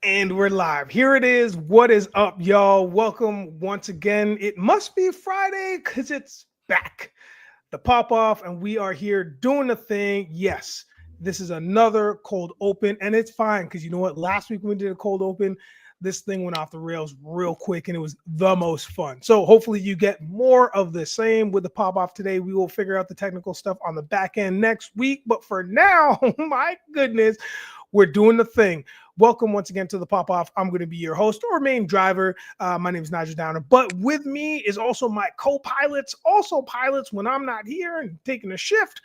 And we're live. Here it is. What is up, y'all? Welcome once again. It must be Friday because it's back. The pop off, and we are here doing the thing. Yes, this is another cold open, and it's fine because you know what? Last week when we did a cold open, this thing went off the rails real quick, and it was the most fun. So hopefully you get more of the same with the pop off today. We will figure out the technical stuff on the back end next week. But for now, my goodness, we're doing the thing. Welcome once again to the Pop Off. I'm going to be your host or main driver. My name is Nigel Downer, but with me is also my co-pilots, also pilots when I'm not here and taking a shift.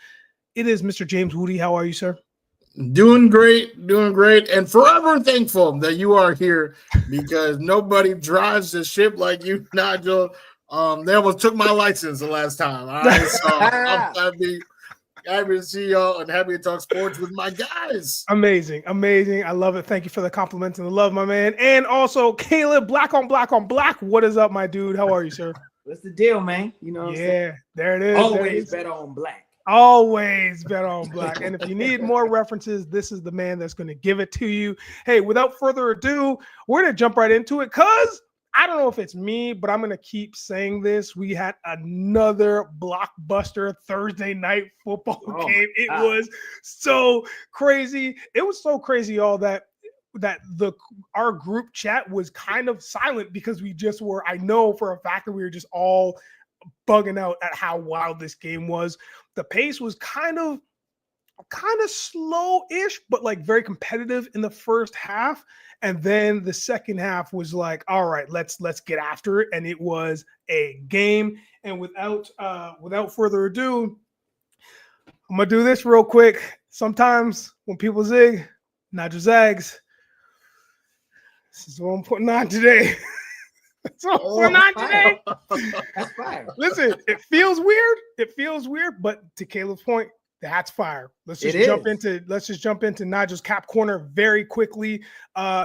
It is Mr. James Wudi. How are you, sir? Doing great, and forever thankful that you are here because nobody drives the ship like you, Nigel. They almost took my license the last time. All right, so I'm happy to see y'all and happy to talk sports with my guys. Amazing. I love it. Thank you for the compliments and the love, my man. And also, Caleeb, black on black on black. What is up, my dude? How are you, sir? What's the deal, man? You know what I'm saying? There it is. Always better on black. Always better on black. And if you need more references, this is the man that's going to give it to you. Hey, without further ado, we're going to jump right into it because I don't know if it's me, but I'm going to keep saying this. We had another blockbuster Thursday night football game. It was so crazy. It was so crazy, y'all, that our group chat was kind of silent because we just were, I know for a fact that we were just all bugging out at how wild this game was. The pace was kind of slow-ish, but like very competitive in the first half. And then the second half was like, all right, let's get after it. And it was a game. And without further ado, I'm gonna do this real quick. Sometimes when people zig, Nigel zags. This is what I'm putting on today. That's what I'm putting on today. That's fire. Listen, it feels weird, but to Caleb's point, that's fire. Let's just jump into Nigel's cap corner very quickly.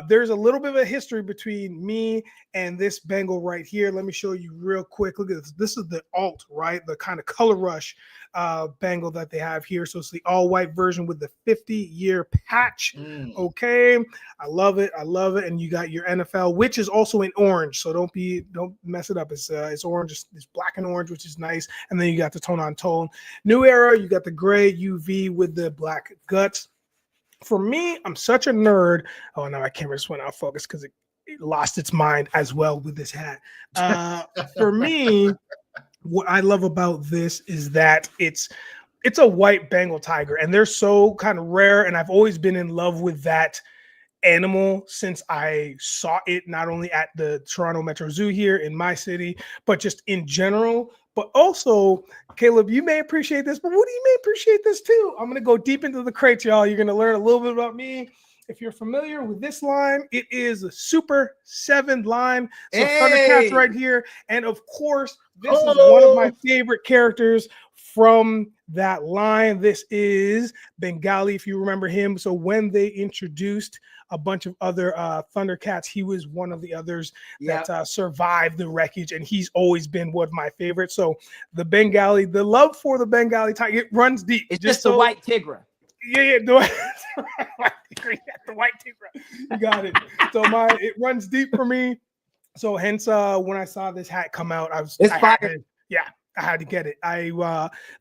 There's a little bit of a history between me and this Bengal right here. Let me show you real quick. Look at this. This is the alt, right? The kind of color rush Bengal that they have here. So it's the all-white version with the 50-year patch. Okay. I love it. And you got your NFL, which is also in orange. So don't mess it up. It's orange. It's black and orange, which is nice. And then you got the tone on tone. New era, you got the gray UV with the black guts. For me, I'm such a nerd. Oh, no, my camera just went out of focus because it lost its mind as well with this hat. For me, what I love about this is that it's a white Bengal tiger, and they're so kind of rare, and I've always been in love with that animal since I saw it not only at the Toronto Metro Zoo here in my city, but just in general. But also, Caleeb, you may appreciate this, but Wudi, you may appreciate this too. I'm going to go deep into the crates, y'all. You're going to learn a little bit about me. If you're familiar with this line, it is a Super 7 line. So Thundercats right here. And of course, this is one of my favorite characters from that line. This is Bengali, if you remember him. So when they introduced a bunch of other Thundercats, he was one of the others that survived the wreckage, and he's always been one of my favorites. So the Bengali, the love for the Bengali tiger, it runs deep. It's just the white tigra. Yeah, the white tigra. You got it. So it runs deep for me. So hence, when I saw this hat come out, I had to get it.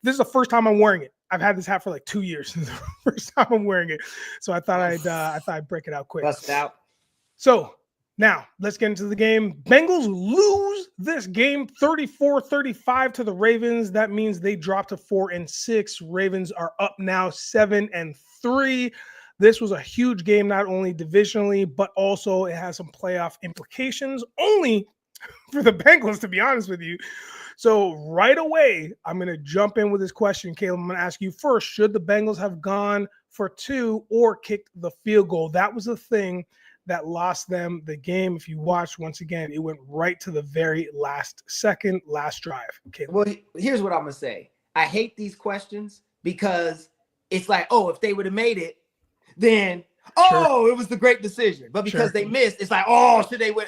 This is the first time I'm wearing it. I've had this hat for like 2 years. This is the first time I'm wearing it. So I thought I'd break it out quick. Bust out. So now let's get into the game. Bengals lose this game 34-35 to the Ravens. That means they dropped to 4-6. Ravens are up now 7-3. This was a huge game, not only divisionally, but also it has some playoff implications only for the Bengals, to be honest with you. So right away, I'm going to jump in with this question, Caleb. I'm going to ask you first, should the Bengals have gone for 2 or kicked the field goal? That was the thing that lost them the game. If you watch, once again, it went right to the very last second, last drive. Caleb. Well, here's what I'm going to say. I hate these questions because it's like, oh, if they would have made it, then, it was the great decision. But because they missed, it's like, should they win?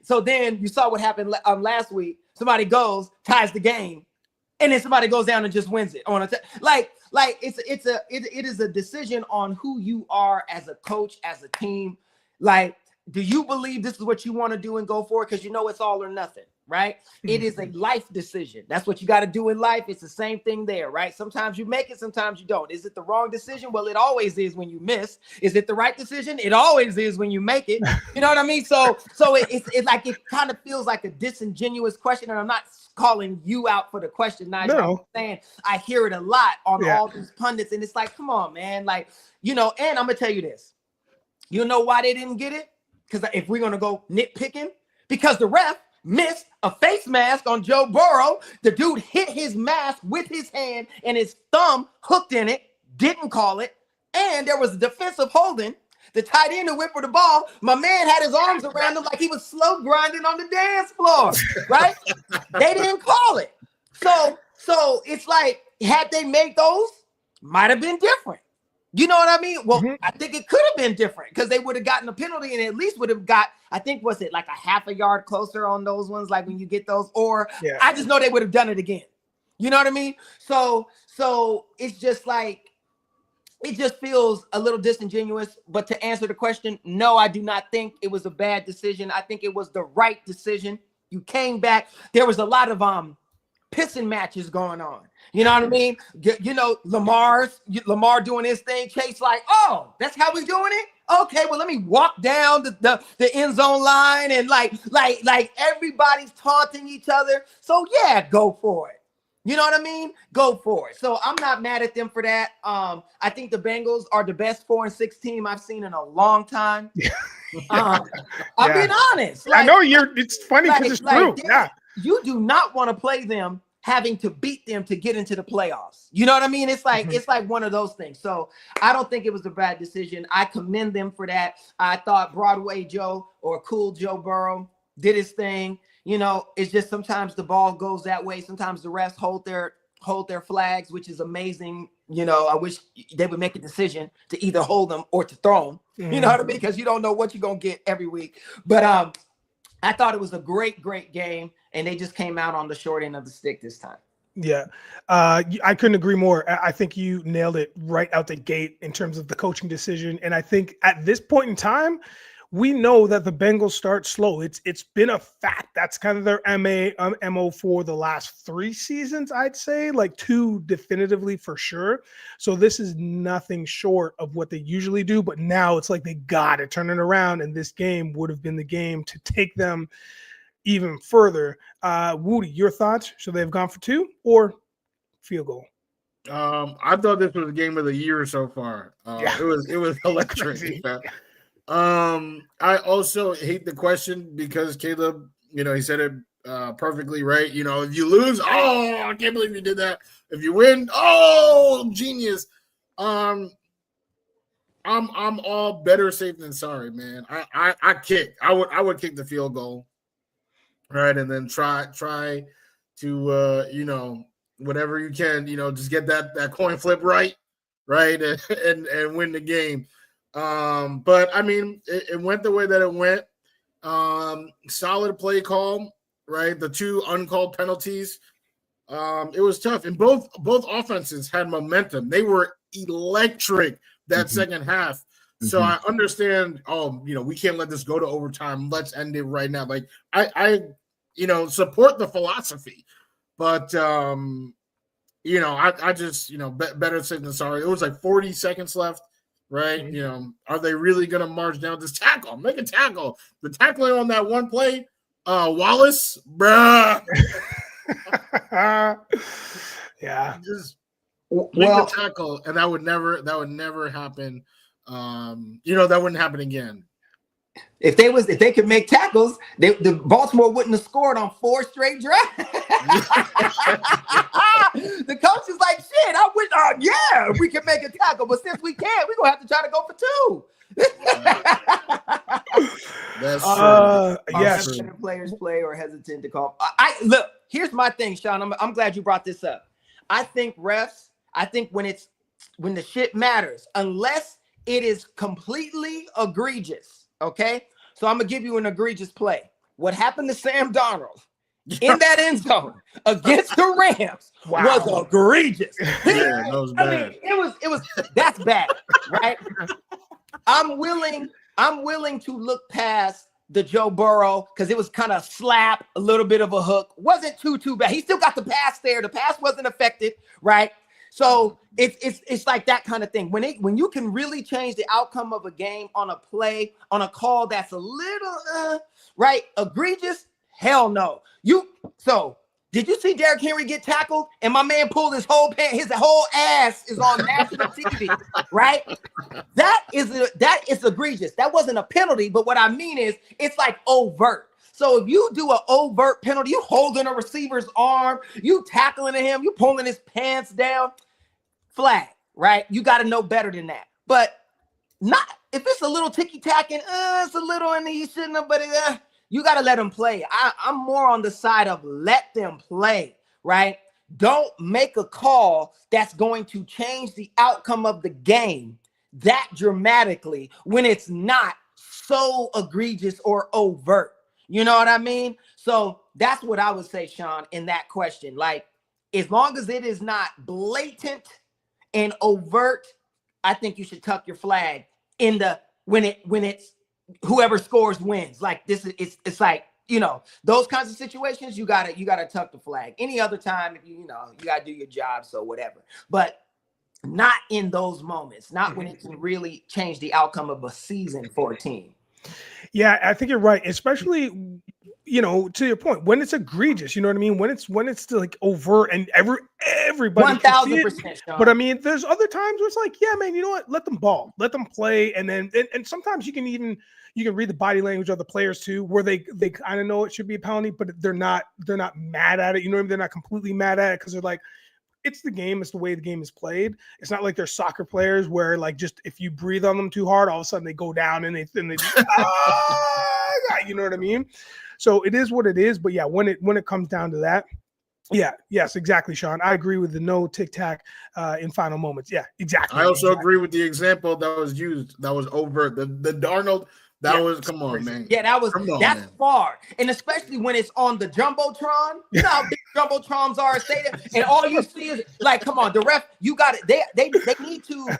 So then you saw what happened last week. Somebody goes, ties the game, and then somebody goes down and just wins it. It is a decision on who you are as a coach, as a team. Like, do you believe this is what you want to do and go for it? Because you know it's all or nothing, right? It is a life decision. That's what you got to do in life. It's the same thing there, right? Sometimes you make it, sometimes you don't. Is it the wrong decision? Well, it always is when you miss. Is it the right decision? It always is when you make it. You know what I mean? So it's like, it kind of feels like a disingenuous question. And I'm not calling you out for the question, Nigel. No. I'm saying I hear it a lot on all these pundits. And it's like, come on, man. Like, you know, and I'm going to tell you this. You know why they didn't get it? Because if we're going to go nitpicking, because the ref missed a face mask on Joe Burrow. The dude hit his mask with his hand and his thumb hooked in it, didn't call it. And there was a defensive holding. The tight end who went for the ball, my man had his arms around him like he was slow grinding on the dance floor, right? They didn't call it. So it's like, had they made those, might have been different. You know what I mean? Well, I think it could have been different because they would have gotten a penalty and at least would have got, I think, was it like a half a yard closer on those ones, like when you get those, or I just know they would have done it again. You know what I mean? So it's just like, it just feels a little disingenuous. But to answer the question, no, I do not think it was a bad decision. I think it was the right decision. You came back. There was a lot of pissing matches going on. You know what I mean? You know, Lamar doing his thing. Chase like, oh, that's how we doing it? Okay, well, let me walk down the end zone line and like everybody's taunting each other. So yeah, go for it. You know what I mean? Go for it. So I'm not mad at them for that. I think the Bengals are the best 4-6 team I've seen in a long time. I'm being honest. Like, I know it's funny because it's true. Yeah. You do not want to play them having to beat them to get into the playoffs. You know what I mean? It's like it's like one of those things. So I don't think it was a bad decision. I commend them for that. I thought Broadway Joe or Cool Joe Burrow did his thing. You know, it's just sometimes the ball goes that way. Sometimes the refs hold their flags, which is amazing. You know, I wish they would make a decision to either hold them or to throw them. You know what I mean? Because you don't know what you're gonna get every week. But I thought it was a great game, and they just came out on the short end of the stick this time. Yeah, I couldn't agree more. I think you nailed it right out the gate in terms of the coaching decision. And I think at this point in time, we know that the Bengals start slow. It's been a fact. That's kind of their MO for the last 3 seasons, I'd say, like 2 definitively for sure. So this is nothing short of what they usually do. But now it's like they got to turn it around, and this game would have been the game to take them even further. Wudi, your thoughts? Should they have gone for 2 or field goal? I thought this was the game of the year so far. It was electric. I also hate the question because Caleb, you know, he said it perfectly right. You know, if you lose, oh, I can't believe you did that. If you win, oh, genius. I'm all better safe than sorry, man. I would kick the field goal, right, and then try to you know, whatever you can, you know, just get that coin flip right, and win the game. But I mean, it went the way that it went. Solid play call, right? The 2 uncalled penalties. It was tough, and both offenses had momentum. They were electric that second half. So I understand. Oh, you know, we can't let this go to overtime. Let's end it right now. Like I you know, support the philosophy, but you know, I just, you know, better safe than sorry. It was like 40 seconds left. Right, you know, are they really gonna march down this tackle? Make a tackle. The tackling on that one play, Wallace, bruh. Yeah, just make a tackle, and that would never happen. You know, that wouldn't happen again. If they could make tackles, the Baltimore wouldn't have scored on 4 straight drives. The coach is like, shit, I wish, yeah, we can make a tackle, but since we can't, we're gonna have to try to go for 2. That's true. Yes. Players play or hesitant to call. I look, here's my thing, Sean. I'm glad you brought this up. I think refs, when the shit matters, unless it is completely egregious. Okay, so I'm gonna give you an egregious play. What happened to Sam Darnold in that end zone against the Rams was egregious. Yeah, that was bad. I mean, it was that's bad, right? I'm willing I'm willing to look past the Joe Burrow because it was kind of slap, a little bit of a hook. Wasn't too bad. He still got the pass there. The pass wasn't affected, right? So it's like that kind of thing. When you can really change the outcome of a game on a play, on a call that's a little right, egregious, hell no. So did you see Derrick Henry get tackled and my man pulled his whole ass is on national TV, right? That is egregious. That wasn't a penalty, but what I mean is it's like overt. So if you do an overt penalty, you holding a receiver's arm, you tackling him, you pulling his pants down, flag, right? You got to know better than that. But not if it's a little ticky-tacking, it's a little and he shouldn't have, but you got to let them play. I'm more on the side of let them play, right? Don't make a call that's going to change the outcome of the game that dramatically when it's not so egregious or overt. You know what I mean? So that's what I would say, Sean, in that question. Like, as long as it is not blatant and overt, I think you should tuck your flag in the when it's whoever scores wins. Like this is it's like, you know, those kinds of situations, you gotta tuck the flag. Any other time, if you gotta do your job, so whatever. But not in those moments, not when it can really change the outcome of a season for a team. Yeah, I think you're right, especially, you know, to your point, when it's egregious, you know what I mean? When it's like overt and everybody 1000%. But I mean, there's other times where it's like, yeah, man, you know what? Let them ball, let them play, and then and sometimes you can read the body language of the players too, where they kind of know it should be a penalty, but they're not mad at it. You know what I mean? They're not completely mad at it because they're like, it's the game. It's the way the game is played. It's not like they're soccer players where like just if you breathe on them too hard, all of a sudden they go down and they you know what I mean? So it is what it is. But yeah, when it comes down to that, yeah, yes, exactly, Sean. I agree with the no tic tac in final moments. Yeah, exactly. I also agree with the example that was used. That was overt. The Darnold. That was come on, man. Yeah, that's far, and especially when it's on the jumbotron. You know how big jumbotrons are at stadium, and all you see is like, come on, the ref. You got it. They need to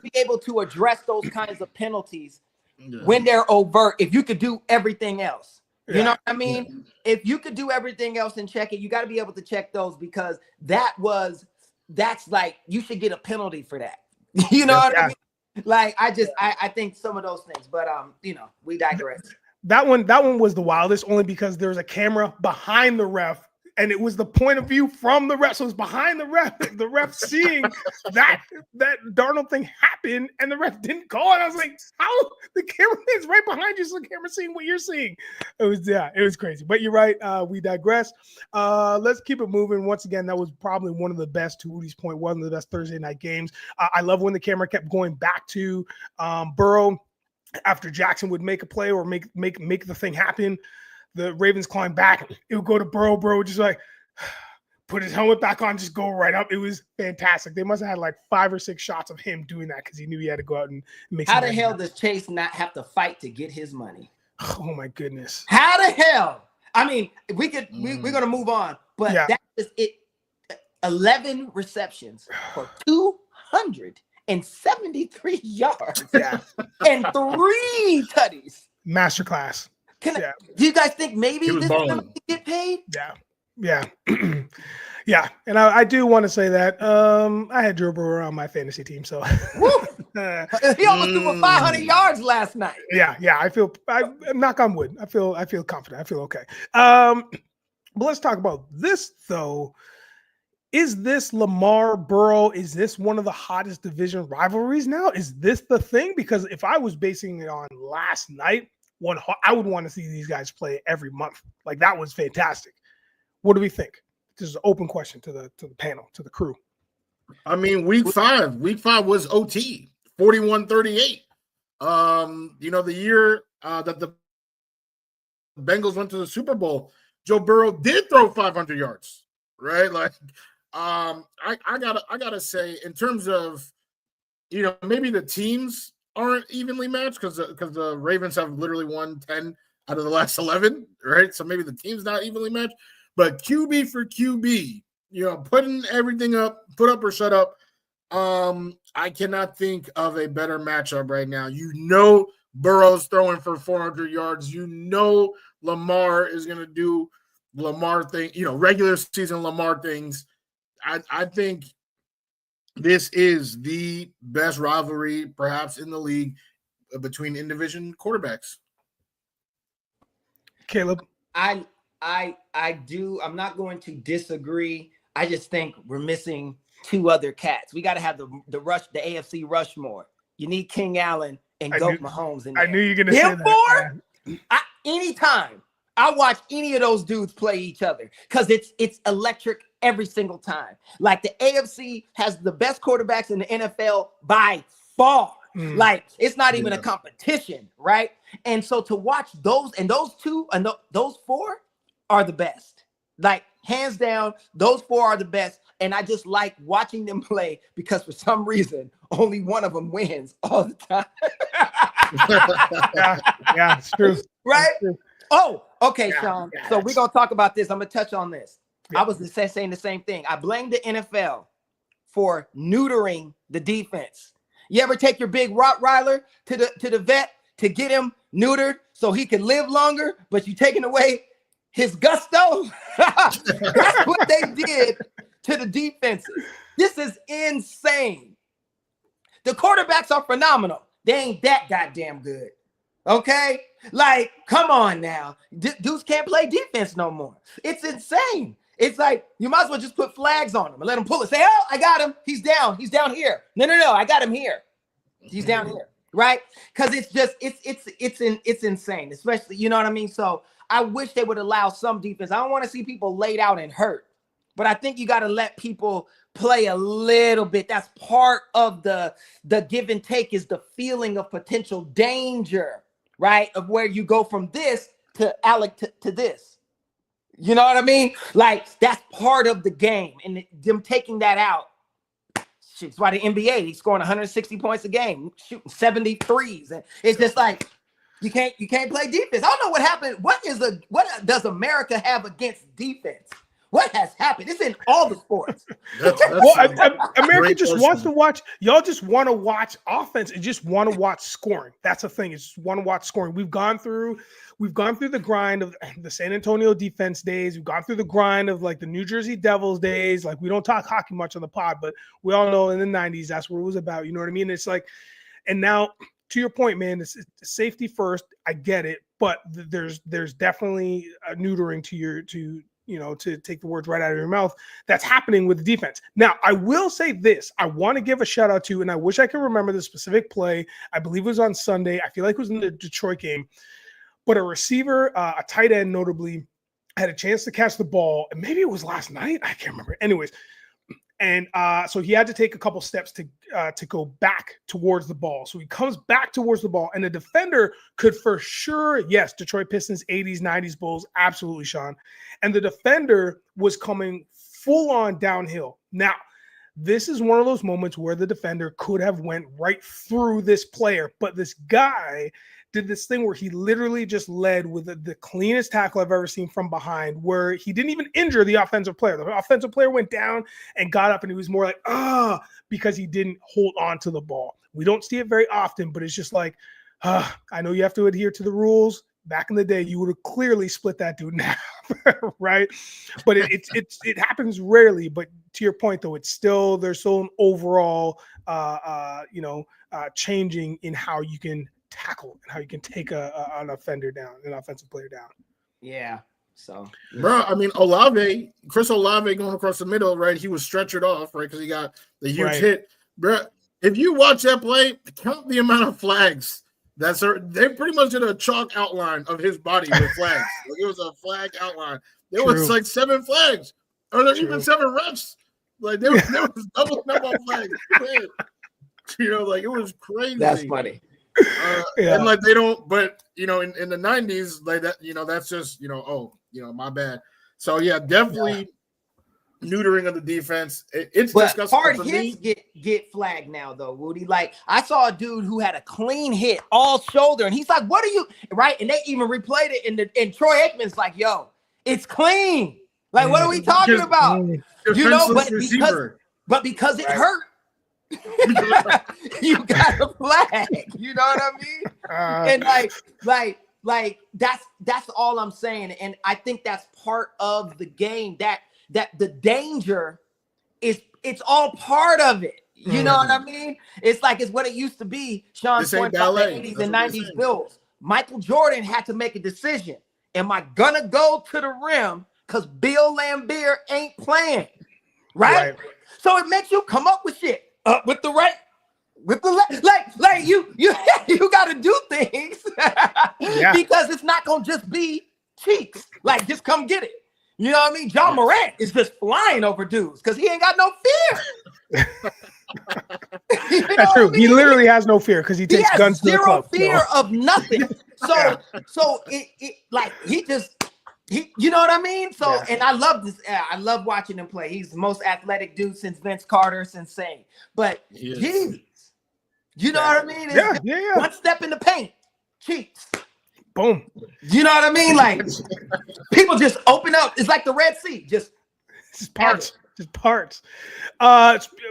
be able to address those kinds of penalties when they're overt. If you could do everything else, you know what I mean. If you could do everything else and check it, you got to be able to check those because that's like you should get a penalty for that. You know what I mean? Like I think some of those things, but you know, we digress. That one was the wildest only because there was a camera behind the ref and it was the point of view from the ref. So it was behind the ref seeing that Darnold thing happen and the ref didn't call it. I was like, how? The camera is right behind you, so the camera's seeing what you're seeing. It was crazy. But you're right. We digress. Let's keep it moving. Once again, that was probably one of the best, to Wudi's point, one of the best Thursday night games. I love when the camera kept going back to Burrow after Jackson would make a play or make the thing happen. The Ravens climb back. It would go to Burrow. Burrow would just like put his helmet back on, just go right up. It was fantastic. They must have had like 5 or 6 shots of him doing that because he knew he had to go out and make. How the hell does Chase not have to fight to get his money? Oh my goodness! How the hell? I mean, we're gonna move on, but that is it. 11 receptions for 273 yards, and 3 tutties. Masterclass. Do you guys think maybe this is going to get paid? Yeah. Yeah. And I do want to say that I had Joe Burrow on my fantasy team. So he almost threw for 500 yards last night. Yeah. I knock on wood. I feel confident. I feel okay. But let's talk about this though. Is this Lamar Burrow? Is this one of the hottest division rivalries now? Is this the thing? Because if I was basing it on last night, I would want to see these guys play every month. Like that was fantastic. What do we think? This is an open question to the panel, to the crew. I mean, week five was OT, 41-38. You know, the year that the Bengals went to the Super Bowl, Joe Burrow did throw 500 yards, right? Like, I gotta say, in terms of, you know, maybe the teams aren't evenly matched because the Ravens have literally won 10 out of the last 11, right? So maybe the team's not evenly matched. But QB for QB, you know, putting everything up, put up or shut up. I cannot think of a better matchup right now. You know Burrow's throwing for 400 yards. You know Lamar is going to do Lamar thing, regular season Lamar things. I think this is the best rivalry perhaps in the league between in-division quarterbacks. Caleb? I do. I'm not going to disagree. I just think we're missing two other cats. We got to have the AFC Rushmore. You need King Allen and Goat Mahomes in there. I knew you were going to say that. Anytime I watch any of those dudes play each other, because it's electric every single time. Like, the AFC has the best quarterbacks in the NFL by far. Like, it's not even a competition, right? And so to watch those two and those four are the best. Like, hands down, those four are the best. And I just like watching them play because for some reason, only one of them wins all the time. yeah, it's true. Right? It's true. Oh, okay, Yeah, Sean. yeah, So we're going to talk about this. I'm going to touch on this. Yeah. I was saying the same thing. I blame the NFL for neutering the defense. You ever take your big Rottweiler to the vet to get him neutered so he can live longer, but you taking away his gusto? That's what they did to the defenses. This is insane. The quarterbacks are phenomenal. They ain't that goddamn good. Okay? Like, come on now. Dudes can't play defense no more. It's insane. It's like, you might as well just put flags on him and let him pull it. Say, oh, I got him. He's down. He's down here. No, I got him here. He's down here. Right? Because it's just, it's insane. Especially, you know what I mean? So I wish they would allow some defense. I don't want to see people laid out and hurt. But I think you got to let people play a little bit. That's part of the give and take, is the feeling of potential danger, right? Of where you go from this to Alec to this. You know what I mean? Like, that's part of the game. And them taking that out. Shit, that's why the NBA, he's scoring 160 points a game, shooting 73s. And it's just like, you can't play defense. I don't know what happened. What does America have against defense? What has happened? It's in all the sports. America just wants to watch. Y'all just want to watch offense and just want to watch scoring. That's the thing. It's just want to watch scoring. We've gone through the grind of the San Antonio defense days. We've gone through the grind of like the New Jersey Devils days. Like, we don't talk hockey much on the pod, but we all know in the 90s, that's what it was about. You know what I mean? It's like, and now to your point, man, it's safety first. I get it, but there's definitely a neutering to take the words right out of your mouth. That's happening with the defense. Now, I will say this. I want to give a shout out to, and I wish I could remember the specific play. I believe it was on Sunday. I feel like it was in the Detroit game. But a receiver, a tight end notably, had a chance to catch the ball. And maybe it was last night. I can't remember. Anyways. And so he had to take a couple steps to go back towards the ball. So he comes back towards the ball, and the defender could for sure, yes, Detroit Pistons 80s, 90s Bulls, absolutely, Sean. And the defender was coming full on downhill. Now, this is one of those moments where the defender could have went right through this player, but this guy did this thing where he literally just led with the cleanest tackle I've ever seen from behind, where he didn't even injure the offensive player. The offensive player went down and got up, and he was more like, because he didn't hold on to the ball. We don't see it very often, but it's just like, I know you have to adhere to the rules. Back in the day, you would have clearly split that dude in half, right? But it happens rarely. But to your point, though, there's still an overall, changing in how you can tackle and how you can take an offender down, an offensive player down. Yeah. So, bro, I mean, Chris Olave going across the middle, right? He was stretchered off, right? Because he got the huge hit. Bro, if you watch that play, count the amount of flags. They pretty much did a chalk outline of his body with flags. Like, it was a flag outline. There was like 7 flags. Or there even 7 refs. Like, there was double number of flags. Like, it was crazy. That's funny. And like, they don't, but in the 90s, like that, that's just, my bad. So yeah, definitely neutering of the defense. It's disgusting. Hard hits get flagged now, though, Wudi. Like, I saw a dude who had a clean hit all shoulder, and he's like, "What are you?" Right? And they even replayed it, and Troy Aikman's like, "Yo, it's clean." Like, what are we talking about? But because it hurt, You got a flag. You know what I mean? And like that's all I'm saying. And I think that's part of the game. That the danger it's all part of it. You know what I mean? It's like it's what it used to be. Sean's point about the 80s and 90s Bills. Michael Jordan had to make a decision. Am I gonna go to the rim because Bill Laimbeer ain't playing? Right? So it makes you come up with shit. With the right, with the left. Like you gotta do things because it's not gonna just be cheeks. Like, just come get it. You know what I mean? John Morant is just flying over dudes because he ain't got no fear. That's true. I mean? He literally has no fear because he takes guns to the club. Fear of nothing. So it like he you know what I mean? So and I love this. I love watching him play. He's the most athletic dude since Vince Carter. It's insane. But geez, you know what I mean? It's one step in the paint, cheeks. Boom. You know what I mean? Like people just open up. It's like the Red Sea. Just parts. Just parts.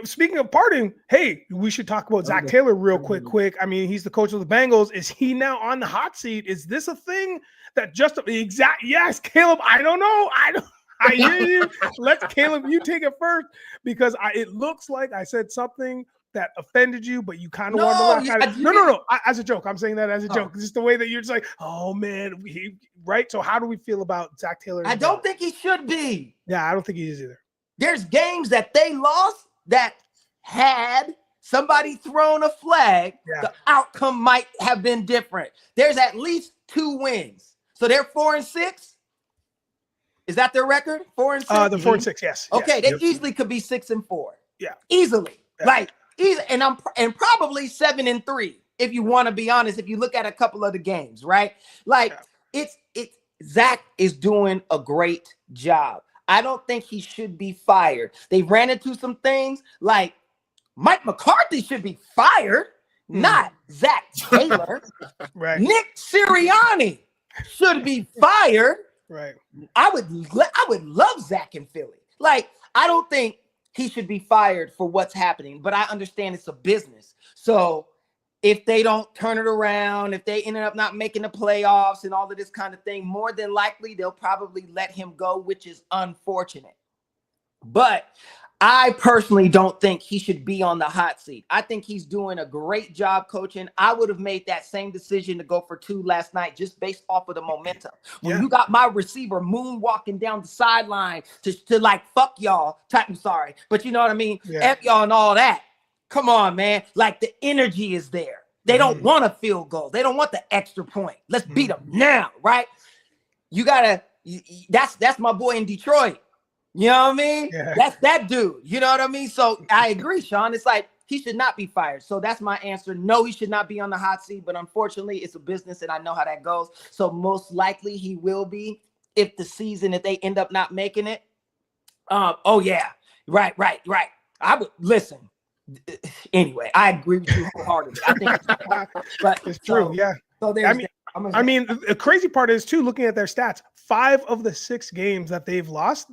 Speaking of parting, hey, we should talk about Zach Taylor real quick. I mean, he's the coach of the Bengals. Is he now on the hot seat? Is this a thing that just yes, Caleb? I don't know. I hear you. Let Caleb, you take it first because it looks like I said something that offended you, but you kind of wanted to laugh. No. As a joke, I'm saying that as a joke. Just the way that you're just like, oh man, right? So how do we feel about Zach Taylor? I don't think he should be. Yeah, I don't think he is either. There's games that they lost that had somebody thrown a flag, the outcome might have been different. There's at least 2 wins. So they're 4-6. Is that their record? 4-6? The 4-6, yes. Okay, they easily could be 6-4. Yeah. Easily. Yeah. And probably 7-3, if you want to be honest, if you look at a couple of the games, right? It's Zach is doing a great job. I don't think he should be fired. They ran into some things like Mike McCarthy should be fired, not Zach Taylor. Right. Nick Sirianni should be fired. Right. I would love Zach in Philly. Like, I don't think he should be fired for what's happening, but I understand it's a business. So if they don't turn it around, if they ended up not making the playoffs and all of this kind of thing, more than likely they'll probably let him go, which is unfortunate. But I personally don't think he should be on the hot seat. I think he's doing a great job coaching. I would have made that same decision to go for 2 last night just based off of the momentum. When you got my receiver moonwalking down the sideline to like, fuck y'all, I'm sorry, but you know what I mean? F y'all and all that. Come on, man. Like, the energy is there. They don't want a field goal. They don't want the extra point. Let's beat them now, right? You gotta. That's my boy in Detroit. You know what I mean? Yeah. That's that dude. You know what I mean? So I agree, Sean. It's like he should not be fired. So that's my answer. No, he should not be on the hot seat. But unfortunately, it's a business, and I know how that goes. So most likely he will be if they end up not making it. Oh yeah, right. I would listen. Anyway, I agree with you wholeheartedly. I think, but it's true. Yeah. So there's. I mean, the crazy part is too, looking at their stats. 5 of the 6 games that they've lost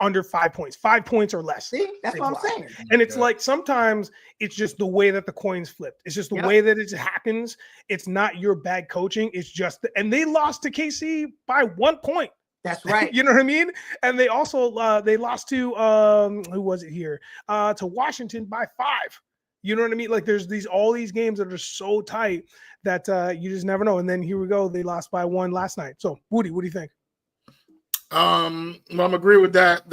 under 5 points, 5 points or less. See, that's what I'm saying. And it's like sometimes it's just the way that the coins flipped. It's just the way that it happens. It's not your bad coaching. It's just and they lost to KC by 1 point. That's right. You know what I mean? And they also they lost to who was it here? To Washington by 5. You know what I mean? Like there's all these games that are so tight that you just never know. And then here we go. They lost by 1 last night. So Wudi, what do you think? Well, I'm agree with that.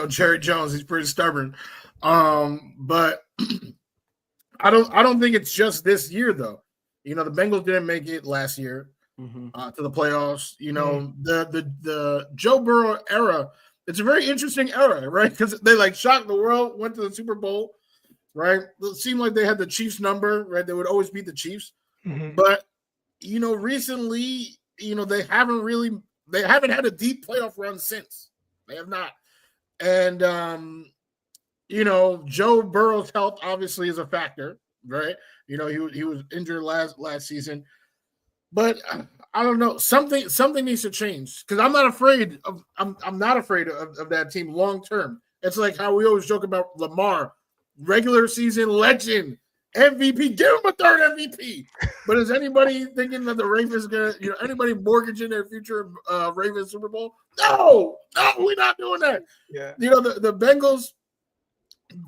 Jerry Jones, he's pretty stubborn. But I don't think it's just this year though. The Bengals didn't make it last year. To the playoffs, the Joe Burrow era. It's a very interesting era, right? Because they like shocked the world, went to the Super Bowl, right? It seemed like they had the Chiefs number, right? They would always beat the Chiefs, but recently, they haven't had a deep playoff run since. They have not, and Joe Burrow's health obviously is a factor, right? He was injured last season. But I don't know. Something needs to change because I'm not afraid of that team long term. It's like how we always joke about Lamar, regular season legend, MVP. Give him a third MVP. But is anybody thinking that the Ravens gonna, anybody mortgaging their future Ravens Super Bowl? No, we're not doing that. Yeah. The Bengals,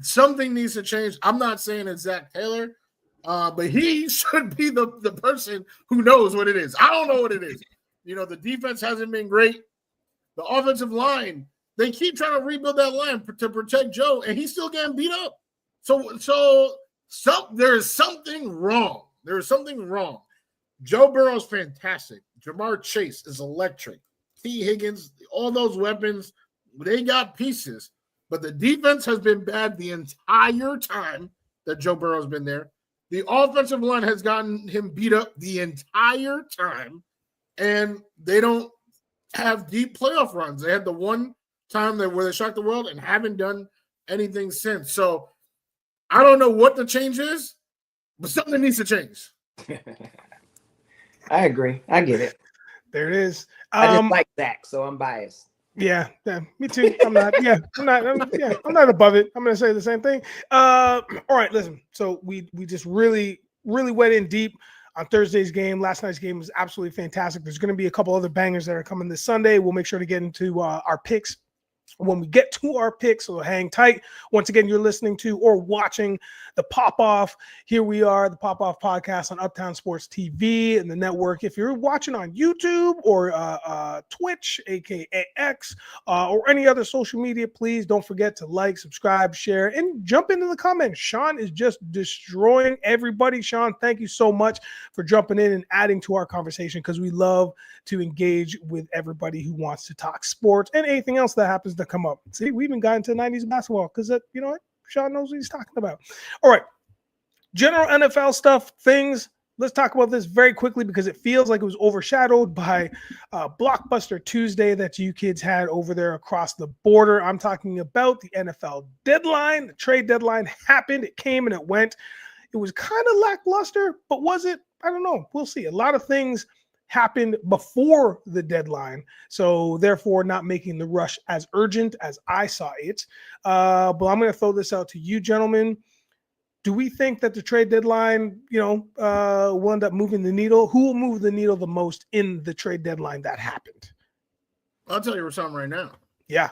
something needs to change. I'm not saying it's Zach Taylor, but he should be the person who knows what it is. I don't know what it is. The defense hasn't been great. The offensive line, they keep trying to rebuild that line to protect Joe, and he's still getting beat up. So there is something wrong. There is something wrong. Joe Burrow's fantastic. Jamar Chase is electric. T. Higgins, all those weapons, they got pieces. But the defense has been bad the entire time that Joe Burrow's been there. The offensive line has gotten him beat up the entire time, and they don't have deep playoff runs. They had the one time where they shocked the world and haven't done anything since. So I don't know what the change is, but something needs to change. I agree. I get it. There it is. I just like Zach, so I'm biased. Yeah, me too. I'm not above it. I'm gonna say the same thing. All right, listen. So we just really went in deep on Thursday's game. Last night's game was absolutely fantastic. There's going to be a couple other bangers that are coming this Sunday. We'll make sure to get into our picks when we get to our picks, so hang tight. Once again, you're listening to or watching the Pop Off. Here we are, the Pop Off podcast on Uptown Sports TV and the network. If you're watching on YouTube or Twitch, aka X, or any other social media, please don't forget to like, subscribe, share, and jump into the comments. Sean is just destroying everybody. Sean, thank you so much for jumping in and adding to our conversation, because we love to engage with everybody who wants to talk sports and anything else that happens to come up. See, we even got into 90s basketball because, what? Sean knows what he's talking about. All right. General NFL stuff, things. Let's talk about this very quickly because it feels like it was overshadowed by Blockbuster Tuesday that you kids had over there across the border. I'm talking about the NFL deadline. The trade deadline happened. It came and it went. It was kind of lackluster, but was it? I don't know. We'll see. A lot of things happened before the deadline, so therefore not making the rush as urgent as I saw it. But I'm going to throw this out to you, gentlemen. Do we think that the trade deadline, will end up moving the needle? Who will move the needle the most in the trade deadline that happened? I'll tell you something right now. Yeah.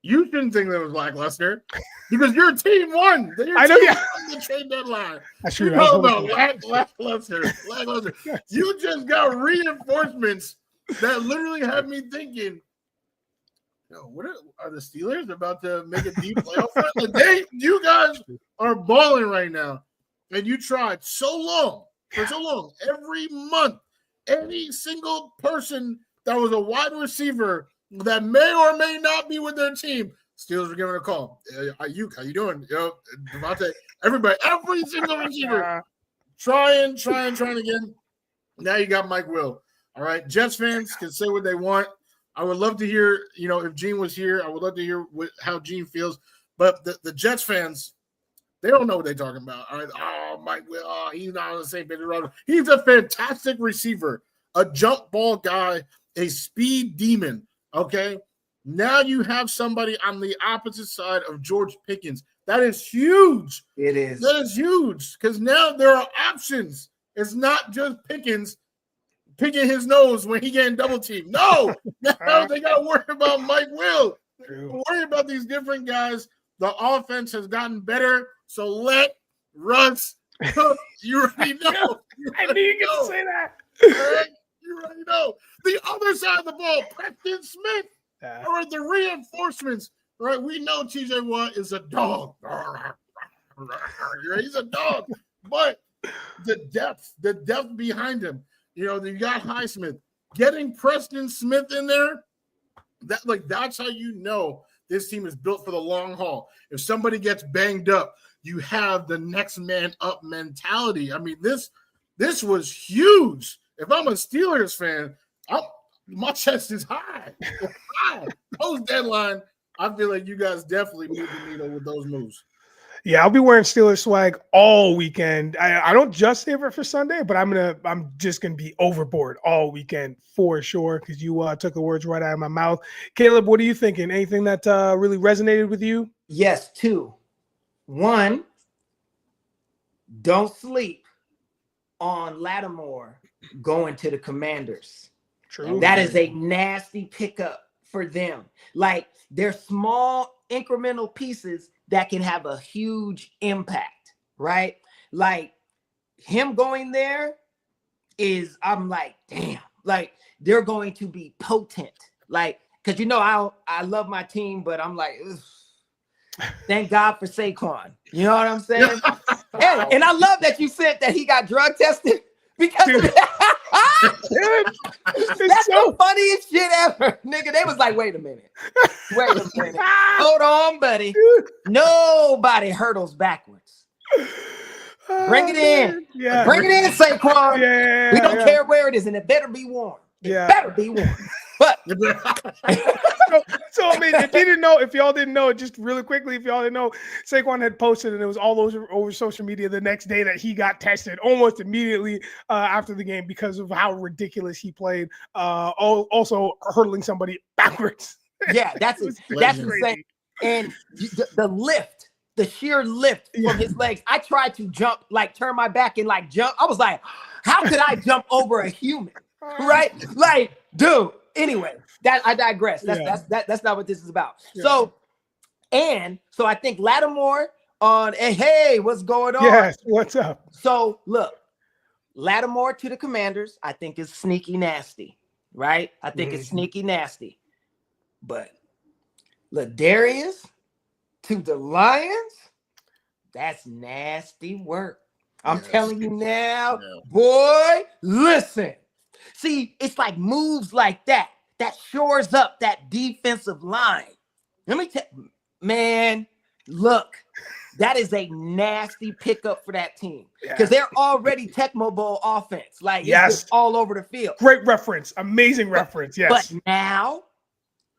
You shouldn't think that was lackluster because your team won. I know, yeah. The trade deadline. That's true. You know about lackluster. You just got reinforcements that literally have me thinking, what are the Steelers about to make a deep playoff run? You guys are balling right now, and you tried for so long, every month, any single person that was a wide receiver that may or may not be with their team, Steelers were giving a call. Ayuk, how you doing? Devontae, everybody, every single receiver, trying again. Now you got Mike Will. All right, Jets fans can say what they want. I would love to hear, if Gene was here, I would love to hear how Gene feels. But the Jets fans, they don't know what they're talking about. All right, Mike Will, he's not on the same page. He's a fantastic receiver, a jump ball guy, a speed demon. Okay, now you have somebody on the opposite side of George Pickens. That is huge. It is. That is huge because now there are options. It's not just Pickens picking his nose when he getting double teamed. No, now they got to worry about Mike Will. Worry about these different guys. The offense has gotten better, so let Russ cook. You already know. I knew you were going to say that. Right? You already know. The other side of the ball, Preston Smith. All right, the reinforcements. Right, we know TJ Watt is a dog. He's a dog, but the depth behind him. You got Highsmith. Getting Preston Smith in there, that's how you know this team is built for the long haul. If somebody gets banged up, you have the next man up mentality. I mean, this was huge. If I'm a Steelers fan, my chest is high. Post deadline, I feel like you guys definitely moved the needle with those moves. Yeah, I'll be wearing Steelers swag all weekend. I don't just save it for Sunday, but I'm just gonna be overboard all weekend for sure because you took the words right out of my mouth. Caleb, what are you thinking? Anything that really resonated with you? Yes, two. One, don't sleep on Lattimore going to the Commanders. True. That is a nasty pickup for them. Like, they're small incremental pieces that can have a huge impact, right? Like, him going there is, I'm like, damn, like, they're going to be potent. Like, because I love my team, but I'm like, ugh. Thank God for Saquon. You know what I'm saying? and I love that you said that he got drug tested because Dude. that's the funniest shit ever. Nigga, they was like, wait a minute. Hold on, buddy. Nobody hurdles backwards. Bring it in. Yeah. Bring it in, Saquon. Yeah. We don't care where it is, and it better be warm. It better be warm. But so I mean, if y'all didn't know, just really quickly, if y'all didn't know, Saquon had posted, and it was all over social media the next day that he got tested almost immediately after the game because of how ridiculous he played. Also hurdling somebody backwards. Yeah, that's insane. And the lift, the sheer lift from his legs. I tried to jump, like turn my back and like jump. I was like, how could I jump over a human? Right? Like, dude. Anyway, I digress. That's not what this is about. Yeah. So I think Lattimore on hey, what's going on? Yes, what's up? So look, Lattimore to the Commanders, I think is sneaky nasty, right? I think it's sneaky nasty. But Ladarius to the Lions, that's nasty work. I'm telling you now, boy, listen. See, it's like moves like that shores up that defensive line. Let me tell you, man, look, that is a nasty pickup for that team because they're already Tecmo Bowl offense. Like, it's just all over the field. Great reference. Amazing reference. Yes. But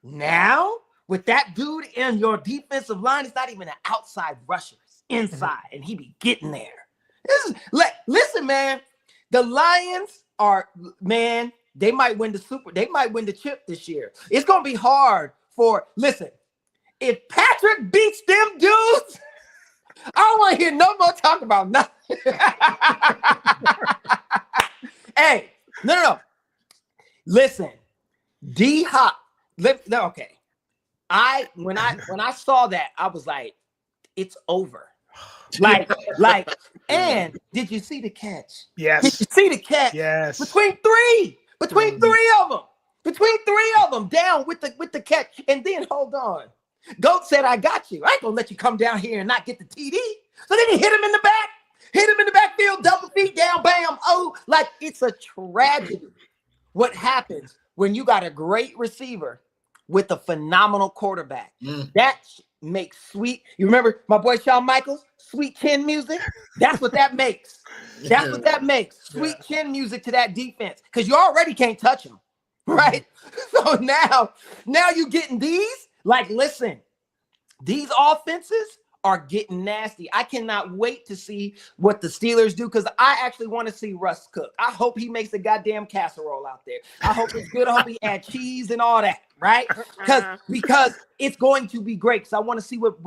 now, with that dude in your defensive line, it's not even an outside rusher. It's inside, and he be getting there. Listen, man, the Lions are, man, they might win the chip this year. It's gonna be hard listen, if Patrick beats them dudes, I don't want to hear no more talk about nothing. Hey, no. Listen, D-Hop. Okay. When I saw that, I was like, it's over. Like, and did you see the catch? Yes. Did you see the catch? Yes. Between three of them down with the catch. And then hold on. Goat said, I got you. I ain't gonna let you come down here and not get the TD. So then he hit him in the backfield, double feet down, bam. Oh, like it's a tragedy. What happens when you got a great receiver with a phenomenal quarterback? That makes sweet. You remember my boy Shawn Michaels, sweet chin music? That's what that makes. That's what that makes. Sweet chin music to that defense. Because you already can't touch them. Right? So now you getting these. Like, listen, these offenses are getting nasty. I cannot wait to see what the Steelers do because I actually want to see Russ cook. I hope he makes a goddamn casserole out there. I hope it's good. I hope he add cheese and all that, right? Because it's going to be great because I want to see what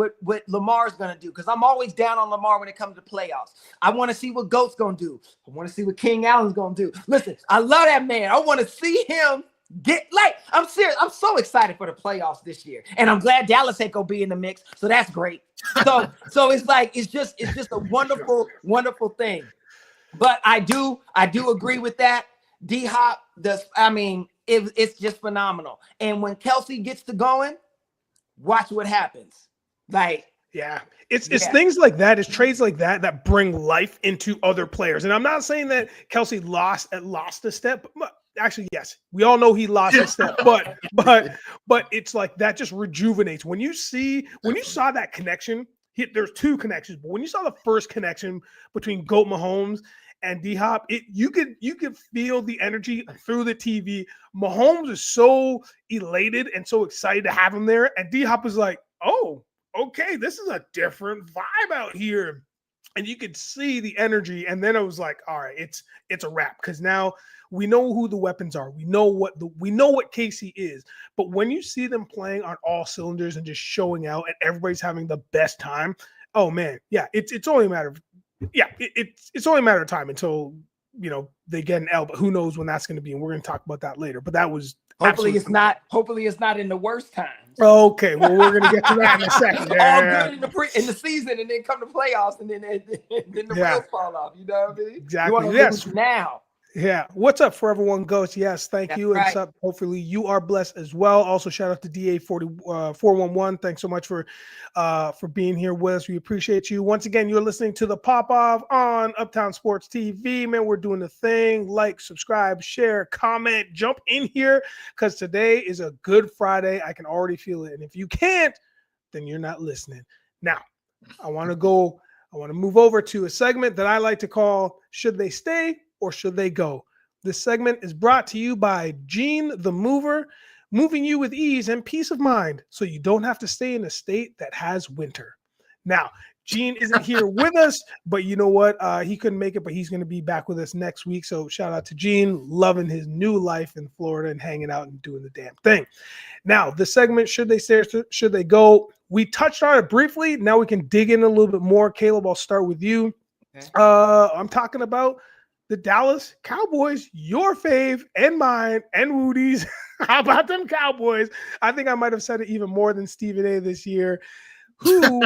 Lamar's going to do because I'm always down on Lamar when it comes to playoffs. I want to see what Goat's going to do. I want to see what King Allen's going to do. Listen, I love that man. I want to see him I'm serious. I'm so excited for the playoffs this year. And I'm glad Dallas ain't gonna be in the mix. So that's great. So it's like it's just a wonderful, wonderful thing. But I do agree with that. D-Hop, it's just phenomenal. And when Kelsey gets to going, watch what happens. Like, yeah, it's things like that, it's trades like that bring life into other players. And I'm not saying that Kelsey lost a step, but actually, yes, we all know he lost a step, but it's like that just rejuvenates. When you saw that connection, there's two connections, but when you saw the first connection between Goat Mahomes and D-Hop, you could feel the energy through the TV. Mahomes is so elated and so excited to have him there, and D-Hop is like, oh, okay, this is a different vibe out here. And you could see the energy. And then it was like, all right, it's a wrap. Because now we know who the weapons are. We know what Casey is. But when you see them playing on all cylinders and just showing out and everybody's having the best time, oh man, yeah, it's only a matter of Yeah, it's only a matter of time until they get an L, but who knows when that's going to be, and we're going to talk about that later. But that was hopefully it's not in the worst times. Okay, well we're going to get to that in a second. All good in the season, and then come to playoffs, and then the wheels fall off. You know what I mean? Exactly. You want to now. Yeah. What's up, Forever One Ghost? Yes, thank you. Right. What's up? Hopefully you are blessed as well. Also, shout out to DA411. Thanks so much for being here with us. We appreciate you. Once again, you're listening to the Pop Off on Uptown Sports TV. Man, we're doing the thing. Like, subscribe, share, comment, jump in here because today is a good Friday. I can already feel it. And if you can't, then you're not listening. Now, I want to move over to a segment that I like to call Should They Stay or Should They Go? This segment is brought to you by Gene the Mover, moving you with ease and peace of mind so you don't have to stay in a state that has winter. Now, Gene isn't here with us, but you know what? He couldn't make it, but he's going to be back with us next week. So shout out to Gene, loving his new life in Florida and hanging out and doing the damn thing. Now, the segment, Should They Stay or Should They Go? We touched on it briefly. Now we can dig in a little bit more. Caleb, I'll start with you. Okay. I'm talking about the Dallas Cowboys, your fave and mine and Wudi's. How about them Cowboys? I think I might have said it even more than Stephen A this year. Who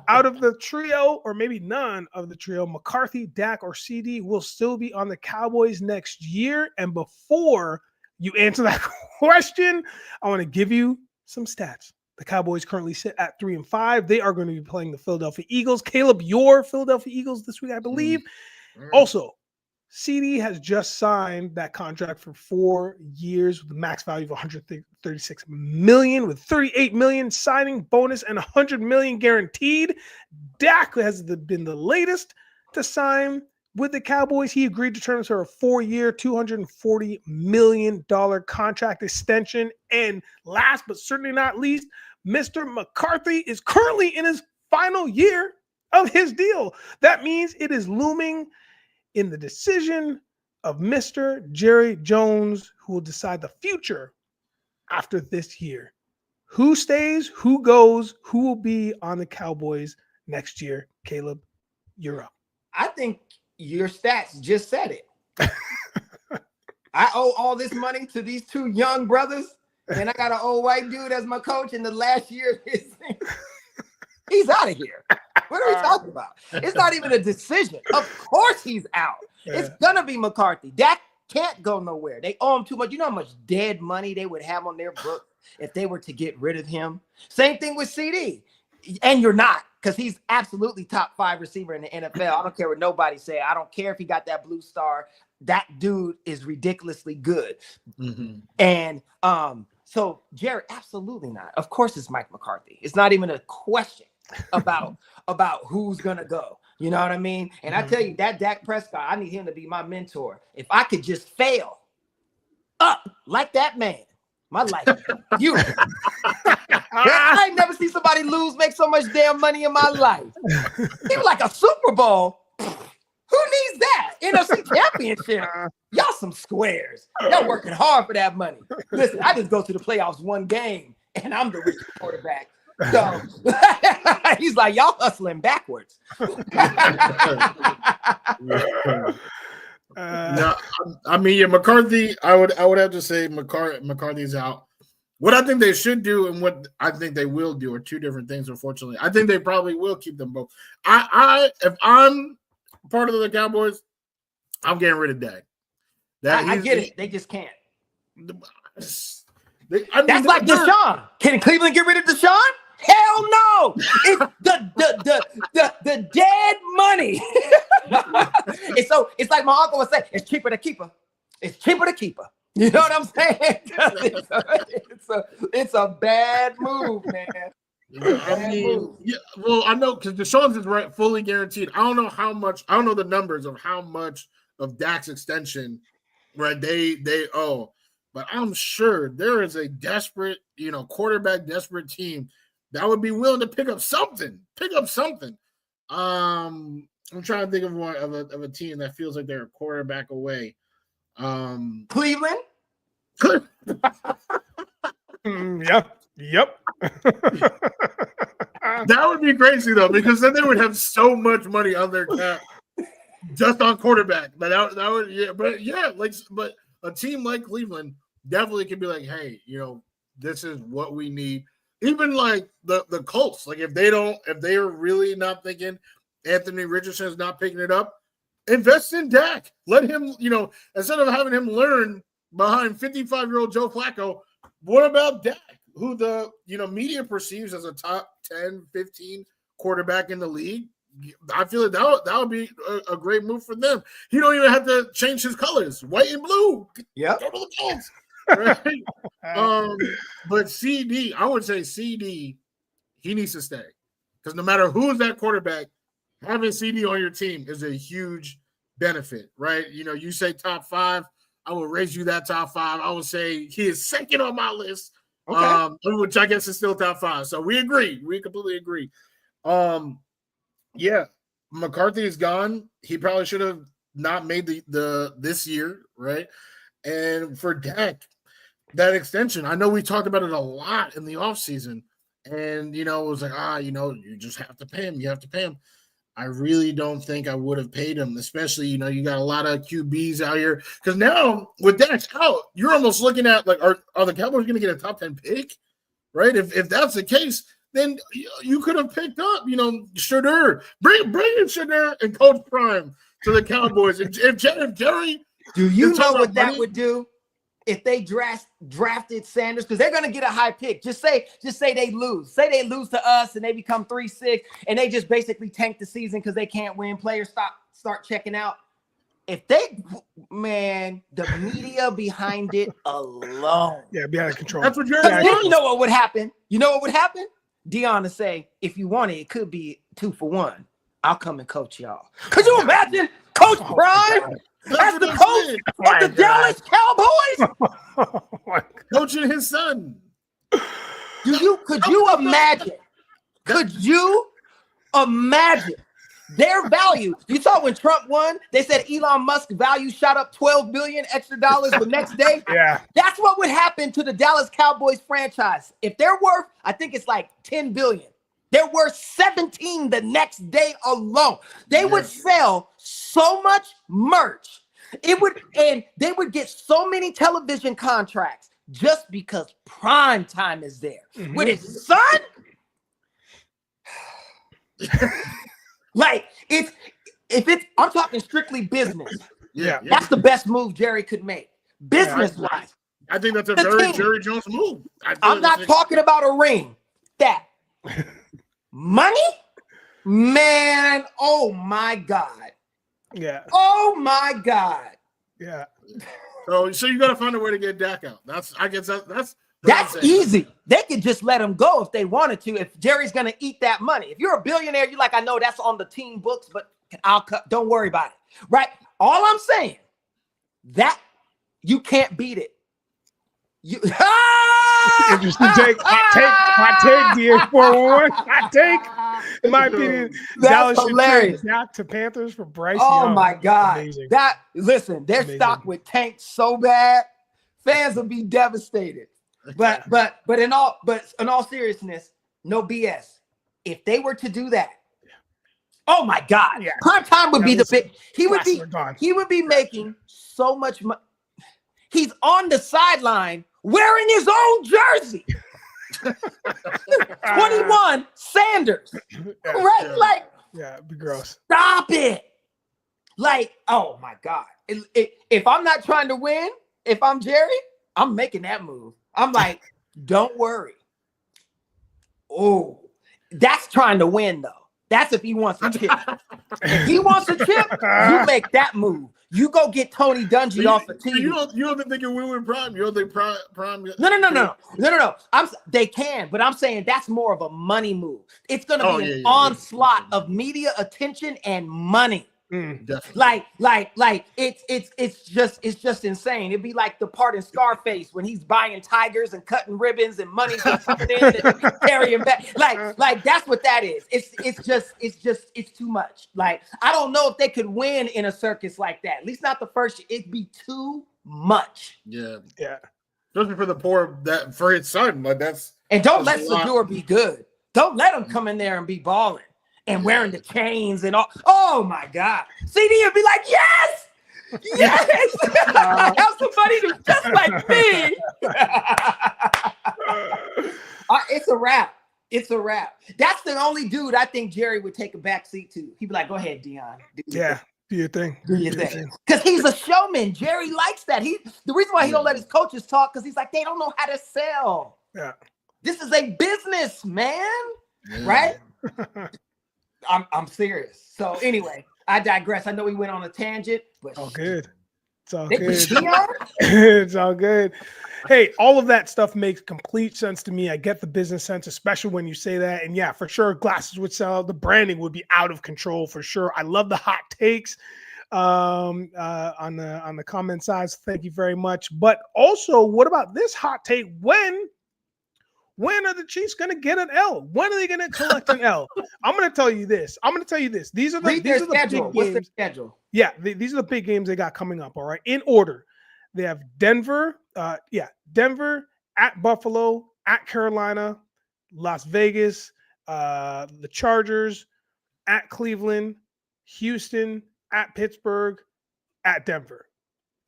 out of the trio, or maybe none of the trio, McCarthy, Dak, or CD, will still be on the Cowboys next year? And before you answer that question, I want to give you some stats. The Cowboys currently sit at 3-5. They are going to be playing the Philadelphia Eagles. Caleb, your Philadelphia Eagles this week, I believe. Also, CD has just signed that contract for 4 years with a max value of $136 million, with $38 million signing bonus and $100 million guaranteed. Dak has been the latest to sign with the Cowboys. He agreed to terms for a 4-year, $240 million contract extension. And last but certainly not least, Mr. McCarthy is currently in his final year of his deal. That means it is looming in the decision of Mr. Jerry Jones, who will decide the future after this year. Who stays, who goes, who will be on the Cowboys next year? Caleb, you're up. I think your stats just said it. I owe all this money to these two young brothers, and I got an old white dude as my coach in the last year. He's out of here. What are we talking about? It's not even a decision. Of course he's out. Yeah. It's going to be McCarthy. Dak can't go nowhere. They owe him too much. You know how much dead money they would have on their book if they were to get rid of him? Same thing with CD. And you're not, because he's absolutely top 5 receiver in the NFL. I don't care what nobody say. I don't care if he got that blue star. That dude is ridiculously good. Mm-hmm. And so Jerry, absolutely not. Of course it's Mike McCarthy. It's not even a question about who's gonna go. You know what I mean? And I tell you, that Dak Prescott, I need him to be my mentor. If I could just fail up like that man, my life would be beautiful. I ain't never seen somebody make so much damn money in my life. Even like a Super Bowl. Who needs that? NFC Championship. Y'all some squares. Y'all working hard for that money. Listen, I just go to the playoffs one game, and I'm the rich quarterback. So he's like, y'all hustling backwards. No, I mean, yeah, McCarthy. I would have to say McCarthy's out. What I think they should do and what I think they will do are two different things. Unfortunately, I think they probably will keep them both. If I'm part of the Cowboys, I'm getting rid of Dak. I get it. They just can't. That's like Deshaun. Can Cleveland get rid of Deshaun? Hell no! It's the dead money. It's like my uncle would say, it's cheaper to keep her. It's cheaper to keep her. You know what I'm saying? It's a bad move, man. Well, I know because Deshaun's is fully guaranteed. I don't know how much. I don't know the numbers of how much of Dak's extension they owe, but I'm sure there is a desperate, quarterback desperate team that would be willing to pick up something. I'm trying to think of one of a team that feels like they're a quarterback away. Cleveland. Yep. That would be crazy though, because then they would have so much money on their cap just on quarterback. But that would, yeah, but a team like Cleveland definitely can be like, hey, this is what we need. Even like the Colts, like if they are really not thinking Anthony Richardson is not picking it up, invest in Dak. Let him, instead of having him learn behind 55-year-old Joe Flacco, what about Dak, who the media perceives as a top 10, 15 quarterback in the league? I feel like that would be a great move for them. He don't even have to change his colors, white and blue. Yeah, go to the Colts. Right? But CD, I would say CD, he needs to stay because no matter who's that quarterback, having CD on your team is a huge benefit, right? You say top 5, I will raise you that top 5. I would say he is second on my list, which I guess is still top 5. So we agree. We completely agree. Yeah, McCarthy is gone. He probably should have not made the this year, right? And for Dak, that extension, I know we talked about it a lot in the offseason. And, it was like, you just have to pay him. You have to pay him. I really don't think I would have paid him, especially, you got a lot of QBs out here. Because now with Dak out, you're almost looking at, like, are the Cowboys going to get a top 10 pick, right? If that's the case, then you could have picked up, Shedeur. Bring in Shedeur and Coach Prime to the Cowboys. If Jerry – do you know what that would do? If they drafted Sanders, because they're going to get a high pick. Just say they lose. Say they lose to us and they become 3-6 and they just basically tank the season because they can't win. Players start checking out. If the media behind it alone. Yeah, be out of control. That's what you're saying. You know what would happen? Deion to say, if you want it, it could be 2 for 1. I'll come and coach y'all. Could you imagine Coach Prime? As the coach of the Dallas Cowboys, coaching his son. Could you imagine? Could you imagine their value? You saw when Trump won, they said Elon Musk's value shot up $12 billion extra the next day. Yeah, that's what would happen to the Dallas Cowboys franchise if they're worth. I think it's like $10 billion. They're worth 17 the next day alone. They would sell so much merch. And they would get so many television contracts just because prime time is there. Mm-hmm. With his son, like I'm talking strictly business. Yeah, that's the best move Jerry could make, business-wise. I think that's a very Jerry Jones move. I'm not talking about a ring. That money, man. Oh my God. Yeah. Oh my God. Yeah. So you got to find a way to get Dak out. That's easy. They could just let him go if they wanted to. If Jerry's gonna eat that money, if you're a billionaire, you're like, I know that's on the team books, but I'll cut. Don't worry about it. Right? All I'm saying, that you can't beat it. Interesting take. Hot take, DA411. Hot take. In my opinion, Dallas should trade Dak to Panthers for Bryce Young. Oh my God. Amazing. Their stock would tank so bad, fans would be devastated. But in all seriousness, no BS. If they were to do that, oh my God, prime time would be the big. He would be making so much money. He's on the sideline wearing his own jersey. 21 Sanders. Right? Like, it'd be gross. Stop it. Like, oh my God. If I'm not trying to win, if I'm Jerry, I'm making that move. I'm like, don't worry. Oh, that's trying to win, though. That's if he wants a chip. If he wants a chip, you make that move. You go get Tony Dungy off the team. You don't think they can win with Prime? You don't think Prime? No. They can, but I'm saying that's more of a money move. It's going to be an onslaught of media attention and money. Like it's just insane. It'd be like the part in Scarface when he's buying tigers and cutting ribbons and money just coming in and carrying back. Like that's what that is. It's too much. Like, I don't know if they could win in a circus like that. At least not the first year. It'd be too much. Yeah. Especially for the poor, that for his son. Like, that's and don't let Shedeur be good. Don't let him come in there and be balling. and wearing the chains and all. Oh my God. CD would be like, yes. Yes. I have somebody who's just like me. It's a wrap. It's a wrap. That's the only dude I think Jerry would take a back seat to. He'd be like, go ahead, Dion. Do your thing. Do your thing. Because he's a showman. Jerry likes that. The reason why he don't let his coaches talk, because he's like, they don't know how to sell. Yeah. This is a business, man. Yeah. Right? I'm serious. So anyway, I digress. I know we went on a tangent, but all good. It's all good. It's all good. Hey, all of that stuff makes complete sense to me. I get the business sense, especially when you say that. And yeah, for sure, glasses would sell. The branding would be out of control for sure. I love the hot takes on the comment side. So thank you very much. But also, what about this hot take? When are the Chiefs going to get an L? When are they going to collect an L? I'm going to tell you this. These are the big schedule. games. What's their schedule? Yeah, these are the big games they got coming up. All right, in order. They have Denver, Denver, at Buffalo, at Carolina, Las Vegas, the Chargers, at Cleveland, Houston, at Pittsburgh, at Denver.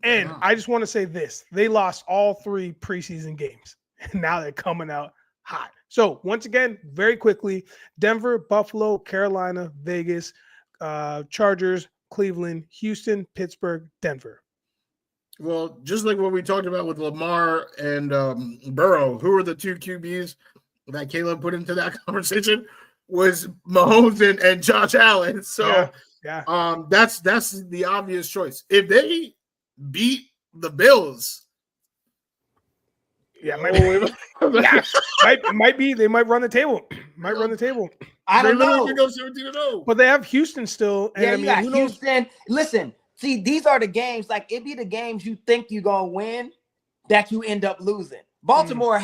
And I just want to say this. They lost all 3 preseason games. And now they're coming out hot. So once again, very quickly, Denver, Buffalo, Carolina, Vegas, Chargers, Cleveland, Houston, Pittsburgh, Denver. Well, just like what we talked about with Lamar and Burrow, who are the 2 QBs that Caleb put into that conversation was Mahomes and Josh Allen. So that's the obvious choice. If they beat the Bills, might be. They might run the table. Run the table. I don't know. Go 17-0. But they have Houston still. And you got Houston. Listen. See, these are the games, like it be the games you think you're going to win that you end up losing. Baltimore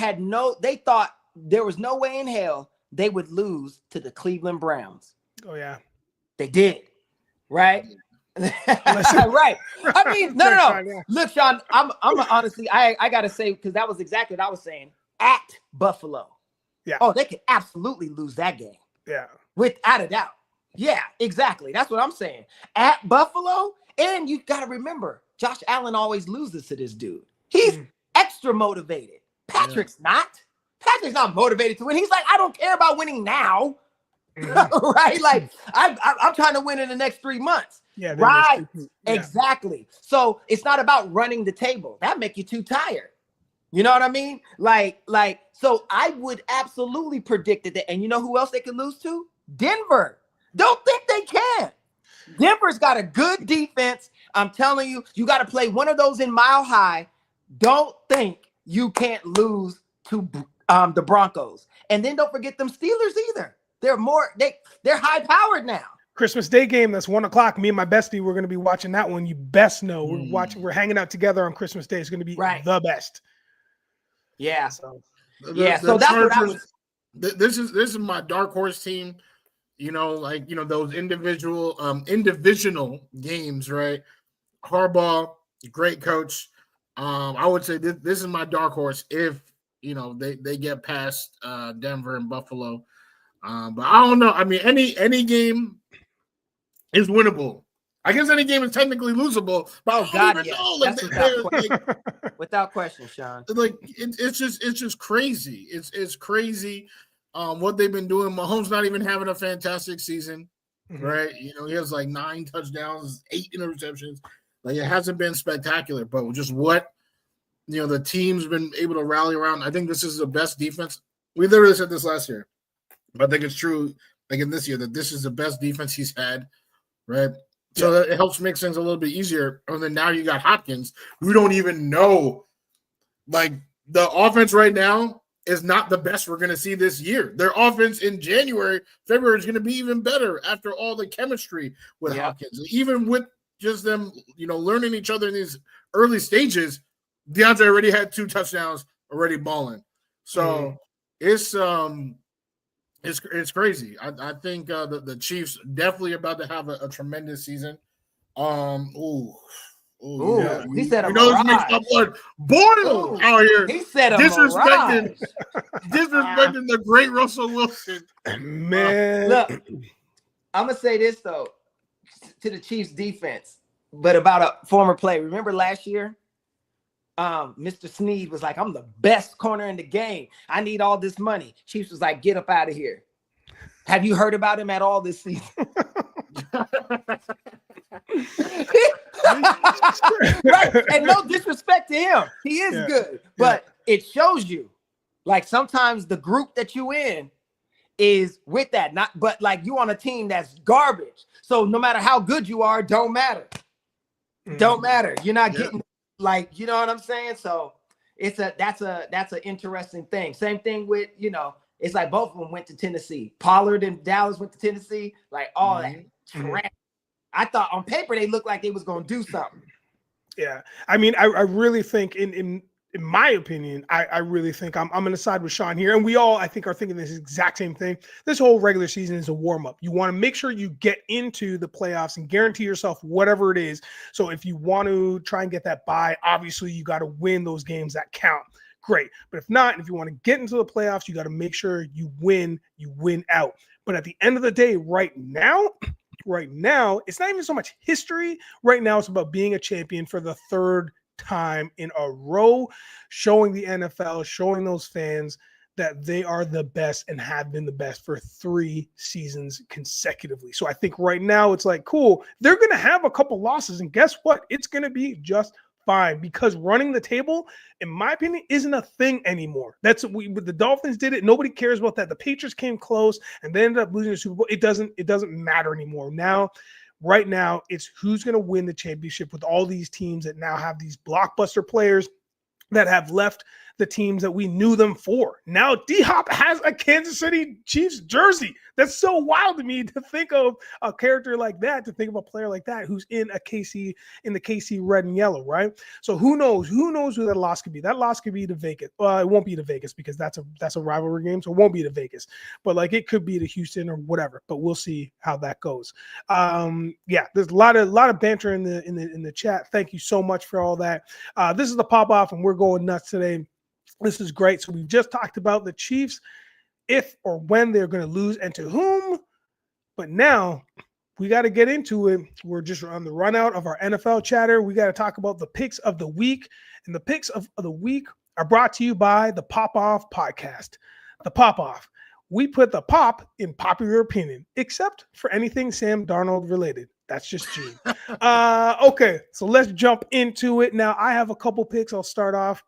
they thought there was no way in hell they would lose to the Cleveland Browns. Oh, yeah. They did. Right? Right. I mean, no. Look, Sean, I'm honestly, I got to say, because that was exactly what I was saying, at Buffalo. Yeah. Oh, they could absolutely lose that game. Yeah. Without a doubt. Yeah, exactly. That's what I'm saying. At Buffalo. And you got to remember, Josh Allen always loses to this dude. He's extra motivated. Patrick's not. Patrick's not motivated to win. He's like, I don't care about winning now. Right? Like, I'm trying to win in the next 3 months. Yeah. Right. Exactly. So it's not about running the table. That make you too tired. You know what I mean? Like, so I would absolutely predict that. And you know who else they could lose to? Denver. Don't think they can. Denver's got a good defense. I'm telling you, you got to play one of those in Mile High. Don't think you can't lose to the Broncos. And then don't forget them Steelers either. They're high powered now. Christmas Day game, that's 1:00. Me and my bestie, we're going to be watching that one. You best know. We're hanging out together on Christmas Day. It's going to be the best. Yeah. So so that's what I was. This is my dark horse team. Those individual games, right? Harbaugh, great coach. I would say this is my dark horse if they get past Denver and Buffalo. But I don't know. I mean, any game is winnable. I guess any game is technically losable. But without question, Sean. Like it's just crazy. It's crazy. What they've been doing. Mahomes not even having a fantastic season, right? He has like 9 touchdowns, 8 interceptions. Like it hasn't been spectacular, but just what the team's been able to rally around. I think this is the best defense. We literally said this last year, but I think it's true again this year that this is the best defense he's had, right? So that it helps make things a little bit easier. And then now you got Hopkins. We don't even know, like the offense right now is not the best we're going to see this year. Their offense in January, February is going to be even better after all the chemistry with Hopkins. Even with just them, learning each other in these early stages, DeAndre already had 2 touchdowns, already balling. So it's crazy. I think the Chiefs definitely about to have a tremendous season. He said this makes my blood boil out here. He said disrespecting the great Russell Wilson. Man, look, I'm gonna say this though to the Chiefs defense, but about a former player. Remember last year? Mr. Snead was like, I'm the best corner in the game. I need all this money. Chiefs was like, get up out of here. Have you heard about him at all this season? Right. And no disrespect to him. He is good. But it shows you, like, sometimes the group that you in is with that. But like you on a team that's garbage. So no matter how good you are, don't matter. Don't matter. You're not getting like, you know what I'm saying? So that's an interesting thing. Same thing with, it's like both of them went to Tennessee. Pollard and Dallas went to Tennessee. Like all that trash. I thought on paper they looked like they was gonna do something. Yeah, I mean, I really think in my opinion, I really think I'm going to side with Sean here. And we all, I think, are thinking this exact same thing. This whole regular season is a warm-up. You want to make sure you get into the playoffs and guarantee yourself whatever it is. So if you want to try and get that bye, obviously you got to win those games that count. Great. But if not, if you want to get into the playoffs, you got to make sure you win out. But at the end of the day, right now, it's not even so much history. Right now, it's about being a champion for the third time in a row, showing the NFL, showing those fans that they are the best and have been the best for 3 seasons consecutively. So I think right now it's like, cool, they're going to have a couple losses, and guess what? It's going to be just fine, because running the table, in my opinion, isn't a thing anymore. That's the Dolphins did it. Nobody cares about that. The Patriots came close and they ended up losing the Super Bowl. It doesn't matter anymore. Right now, it's who's going to win the championship with all these teams that now have these blockbuster players that have left the teams that we knew them for. Now D-Hop has a Kansas City Chiefs jersey. That's so wild to me to think of a character like that, to think of a player like that who's in the KC red and yellow, right? So who knows who that loss could be. That loss could be to Vegas. Well, it won't be to Vegas because that's a rivalry game, so it won't be to Vegas. But like it could be to Houston or whatever. But we'll see how that goes. There's a lot of banter in the chat. Thank you so much for all that. This is the pop off, and we're going nuts today. This is great. So we've just talked about the Chiefs, if or when they're going to lose and to whom. But now we got to get into it. We're just on the run out of our NFL chatter. We got to talk about the picks of the week. And the picks of the week are brought to you by the Pop Off Podcast. The Pop Off. We put the pop in popular opinion, except for anything Sam Darnold related. That's just Gene. Okay, so let's jump into it. Now, I have a couple picks. I'll start off.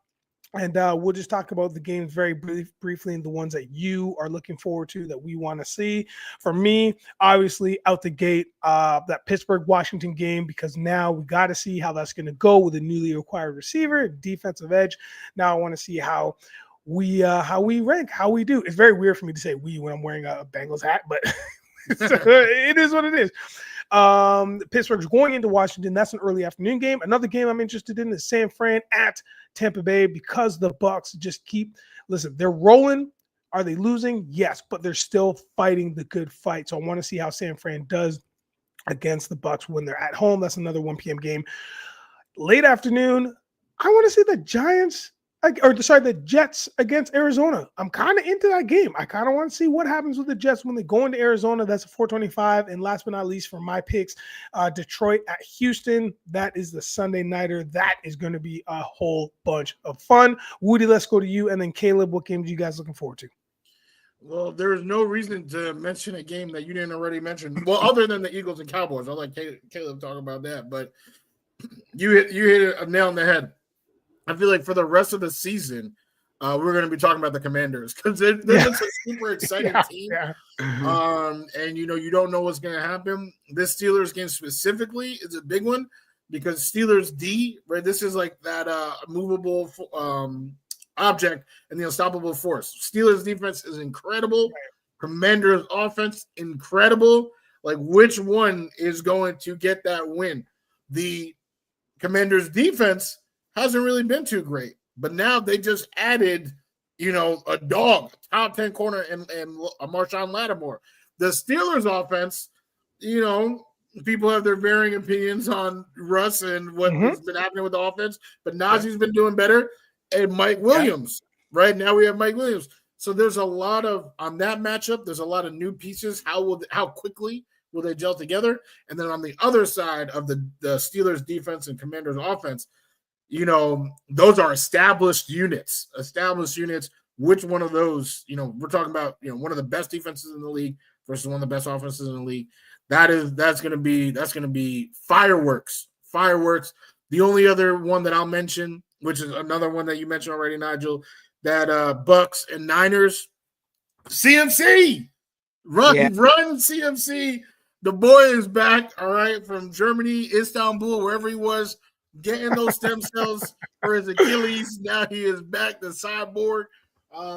And we'll just talk about the games very briefly and the ones that you are looking forward to that we want to see. For me, obviously, out the gate, that Pittsburgh-Washington game, because now we got to see how that's going to go with a newly acquired receiver, defensive edge. Now I want to see how we rank, how we do. It's very weird for me to say we when I'm wearing a Bengals hat, but it is what it is. Pittsburgh's going into Washington. That's an early afternoon game. Another game I'm interested in is San Fran at Tampa Bay, because the Bucks just they're rolling. Are they losing? Yes, but they're still fighting the good fight. So I want to see how San Fran does against the Bucks when they're at home. That's another 1 p.m. game. Late afternoon, I want to see the the Jets against Arizona. I'm kind of into that game. I kind of want to see what happens with the Jets when they go into Arizona. That's a 425. And last but not least, for my picks, Detroit at Houston. That is the Sunday nighter. That is going to be a whole bunch of fun. Wudi, let's go to you. And then Caleeb, what games are you guys looking forward to? Well, there is no reason to mention a game that you didn't already mention. Well, other than the Eagles and Cowboys. I'll let Caleeb talk about that. But you hit a nail on the head. I feel like for the rest of the season, we're going to be talking about the Commanders, because they're just a super exciting team. Yeah. And, you don't know what's going to happen. This Steelers game specifically is a big one, because Steelers D, right, this is like that movable object and the unstoppable force. Steelers defense is incredible. Commanders offense, incredible. Like, which one is going to get that win? The Commanders defense hasn't really been too great, but now they just added, a dog, top 10 corner, and Marshawn Lattimore. The Steelers offense, people have their varying opinions on Russ and what's been happening with the offense, but Najee's been doing better, and Mike Williams, right? Now we have Mike Williams. So there's a lot of, on that matchup, there's a lot of new pieces. How quickly will they gel together? And then on the other side of the Steelers defense and Commanders offense, you know, those are established units. Which one of those, you know, we're talking about, you know, one of the best defenses in the league versus one of the best offenses in the league. That's going to be fireworks. The only other one that I'll mention, which is another one that you mentioned already, Nigel, that Bucks and Niners, CMC, run CMC. The boy is back, all right, from Germany, Istanbul, wherever he was, getting those stem cells for his Achilles. Now he is back to cyborg,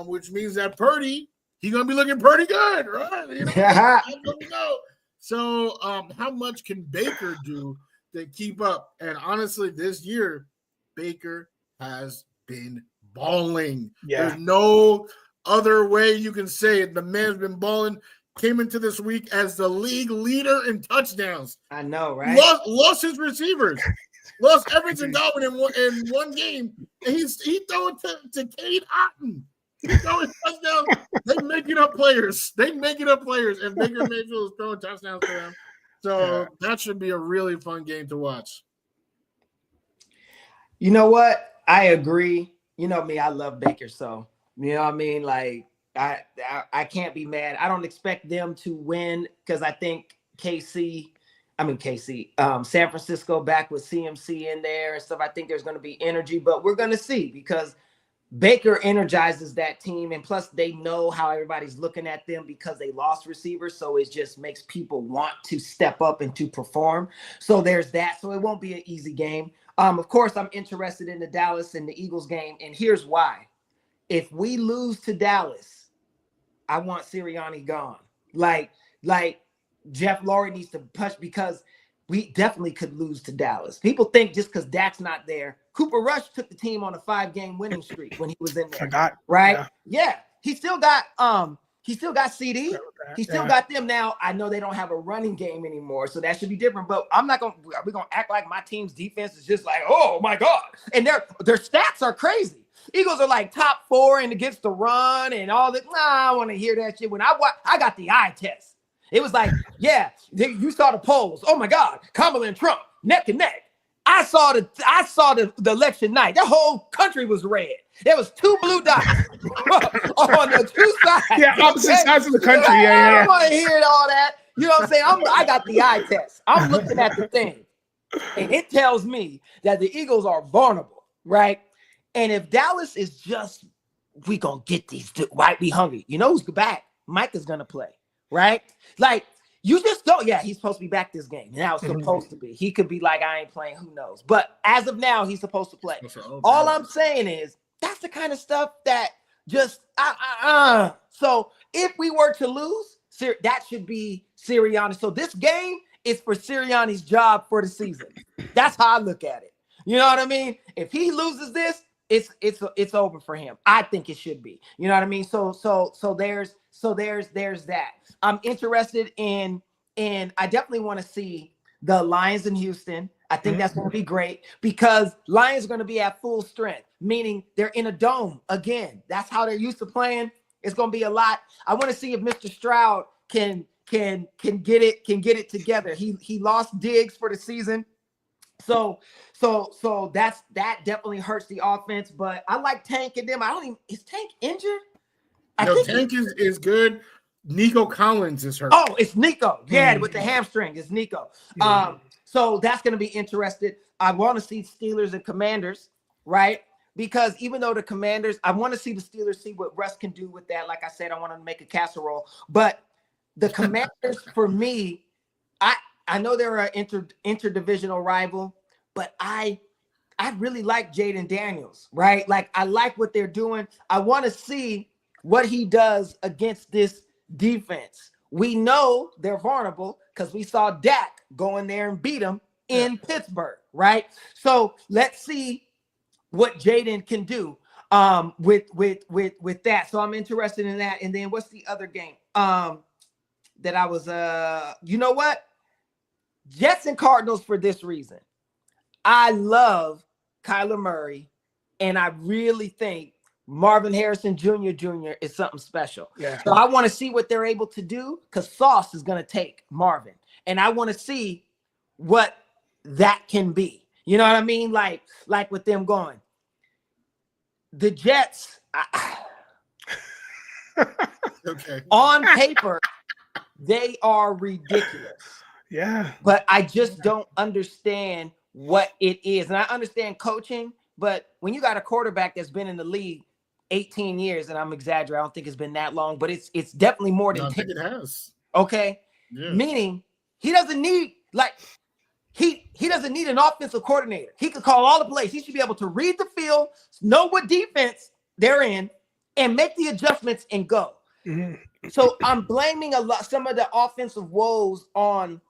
which means that Purdy, he's gonna be looking pretty good, right? You know, So, how much can Baker do to keep up? And honestly, this year, Baker has been balling. Yeah. There's no other way you can say it. The man's been balling. Came into this week as the league leader in touchdowns. I know, right? Lost his receivers. Lost Evans and Dalvin in one game. And he throwing to Cade Otton. He's throwing touchdowns. They making up players. And Baker Mayfield is throwing touchdowns for them. So that should be a really fun game to watch. You know what? I agree. You know me, I love Baker. So, you know what I mean? Like, I can't be mad. I don't expect them to win because I think San Francisco back with CMC in there and stuff. I think there's going to be energy, but we're going to see because Baker energizes that team. And plus they know how everybody's looking at them because they lost receivers. So it just makes people want to step up and to perform. So there's that. So it won't be an easy game. Of course, I'm interested in the Dallas and the Eagles game. And here's why. If we lose to Dallas, I want Sirianni gone. Like Jeff Lurie needs to push because we definitely could lose to Dallas. People think just because Dak's not there. Cooper Rush took the team on a 5-game winning streak when he was in there. Right? Yeah. He still got CD. He still got them now. I know they don't have a running game anymore, so that should be different. But we're gonna act like my team's defense is just like, oh my God. And their stats are crazy. Eagles are like top 4 and against the run and all that. I want to hear that shit. When I got the eye test. It was like, yeah, you saw the polls. Oh my God, Kamala and Trump neck and neck. I saw the election night. The whole country was red. There was 2 blue dots on the 2 sides. Yeah, opposite sides of the country. I don't want to hear all that. You know what I'm saying? I got the eye test. I'm looking at the thing, and it tells me that the Eagles are vulnerable, right? And if Dallas is just, we gonna get these two, right? Be hungry. You know who's back? Mike is gonna play, right? Like, you just don't. Yeah, he's supposed to be back this game. Now it's supposed to be. He could be like, I ain't playing. Who knows? But as of now, he's supposed to play. All I'm saying is that's the kind of stuff that just So if we were to lose, that should be Sirianni. So this game is for Sirianni's job for the season. That's how I look at it. You know what I mean? If he loses this, it's over for him. I think it should be. You know what I mean? So there's that. I'm interested in I definitely want to see the Lions in Houston. I think that's going to be great because Lions are going to be at full strength, meaning they're in a dome again. That's how they're used to playing. It's going to be a lot. I want to see if Mr. Stroud can get it together. He lost Diggs for the season. So that definitely hurts the offense, but I like Tank and them. Is Tank injured? Tank is good. Nico Collins is hurt. Oh, it's Nico. Yeah, with the hamstring. It's Nico. So that's going to be interesting. I want to see Steelers and Commanders, right? Because even though the Commanders, I want to see the Steelers see what Russ can do with that. Like I said, I want to make a casserole. But the Commanders, for me, I know they're an interdivisional rival, but I really like Jaden Daniels, right? Like, I like what they're doing. I want to see what he does against this defense. We know they're vulnerable because we saw Dak go in there and beat him in Pittsburgh, right? So let's see what Jaden can do with that. So I'm interested in that. And then what's the other game that I was you know what? Jets and Cardinals for this reason. I love Kyler Murray, and I really think Marvin Harrison Jr. is something special. Yeah. So I want to see what they're able to do because Sauce is going to take Marvin. and I want to see what that can be. You know what I mean? Like with them going, the Jets. Okay. On paper, they are ridiculous. Yeah. But I just don't understand what it is. And I understand coaching, but when you got a quarterback that's been in the league 18 years, and I'm exaggerating, I don't think it's been that long, but it's definitely more than 10. I think it has. Okay. Yeah. Meaning he doesn't need he doesn't need an offensive coordinator. He could call all the plays. He should be able to read the field, know what defense they're in, and make the adjustments and go. Mm-hmm. So I'm blaming some of the offensive woes on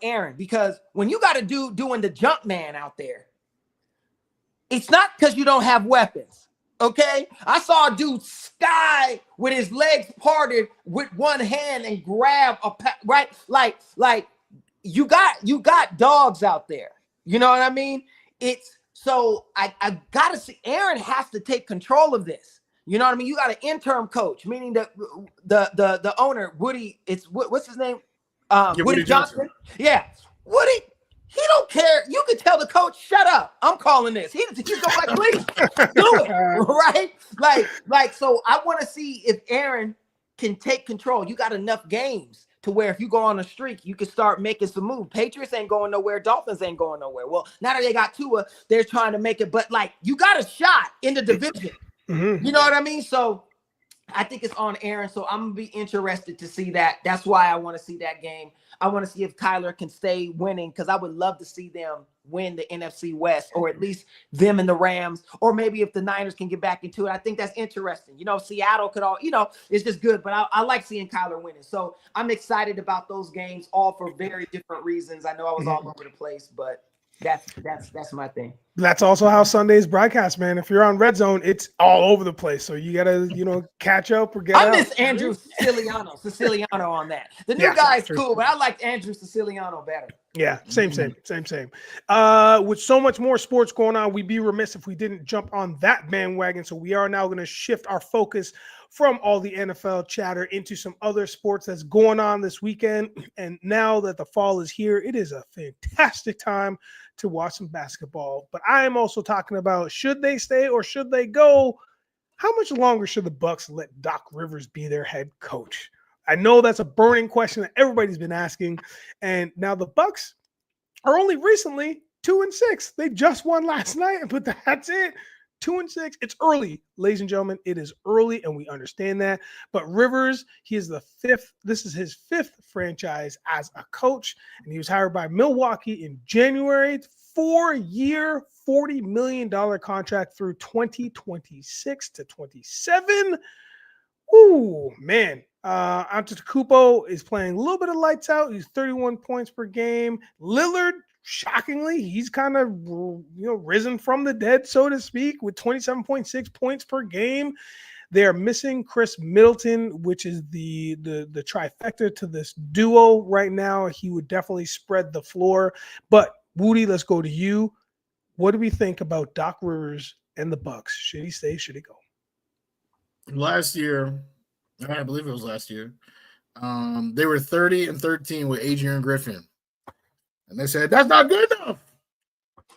Aaron, because when you got a dude doing the jump man out there, it's not because you don't have weapons. Okay, I saw a dude sky with his legs parted with one hand and grab right, like you got dogs out there. You know what I mean? It's so I gotta see. Aaron has to take control of this. You know what I mean? You got an interim coach, meaning the owner, Wudi. It's what's his name? Wudi Johnson. Yeah, Wudi. He don't care. You can tell the coach, "Shut up! I'm calling this." He's going like, "Please do it," right? Like. So I want to see if Aaron can take control. You got enough games to where if you go on a streak, you can start making some moves. Patriots ain't going nowhere. Dolphins ain't going nowhere. Well, now that they got Tua, they're trying to make it. But like, you got a shot in the division. Mm-hmm. You know what I mean? So I think it's on Aaron. So I'm gonna be interested to see that. That's why I want to see that game. I want to see if Kyler can stay winning, because I would love to see them win the NFC West, or at least them and the Rams, or maybe if the Niners can get back into it. I think that's interesting. You know, Seattle could all, it's just good. But I like seeing Kyler winning. So I'm excited about those games, all for very different reasons. I know I was all over the place, but that's my thing. That's also how Sunday's broadcast, man. If you're on Red Zone, it's all over the place. So you gotta, catch up or get out. I miss Andrew Siciliano on that. The new guy is cool, but I like Andrew Siciliano better. Yeah, same. With so much more sports going on, we'd be remiss if we didn't jump on that bandwagon. So we are now going to shift our focus from all the NFL chatter into some other sports that's going on this weekend. And now that the fall is here, it is a fantastic time to watch some basketball. But I am also talking about, should they stay or should they go? How much longer should the Bucks let Doc Rivers be their head coach? I know that's a burning question that everybody's been asking. And now the Bucks are only recently 2-6. They just won last night, but that's it. 2-6. It's early, ladies and gentlemen. It is early, and we understand that. But Rivers, he is the fifth. This is his fifth franchise as a coach, and he was hired by Milwaukee in January. 4-year, $40 million contract through 2026 to 27. Ooh, man. Antetokounmpo is playing a little bit of lights out. He's 31 points per game. Lillard, shockingly, he's kind of risen from the dead, so to speak, with 27.6 points per game. They are missing Chris Middleton, which is the trifecta to this duo right now. He would definitely spread the floor. But Wudi, let's go to you. What do we think about Doc Rivers and the Bucks? Should he stay? Should he go? Last year, I believe it was last year, they were 30-13 with Adrian Griffin. And they said, that's not good enough.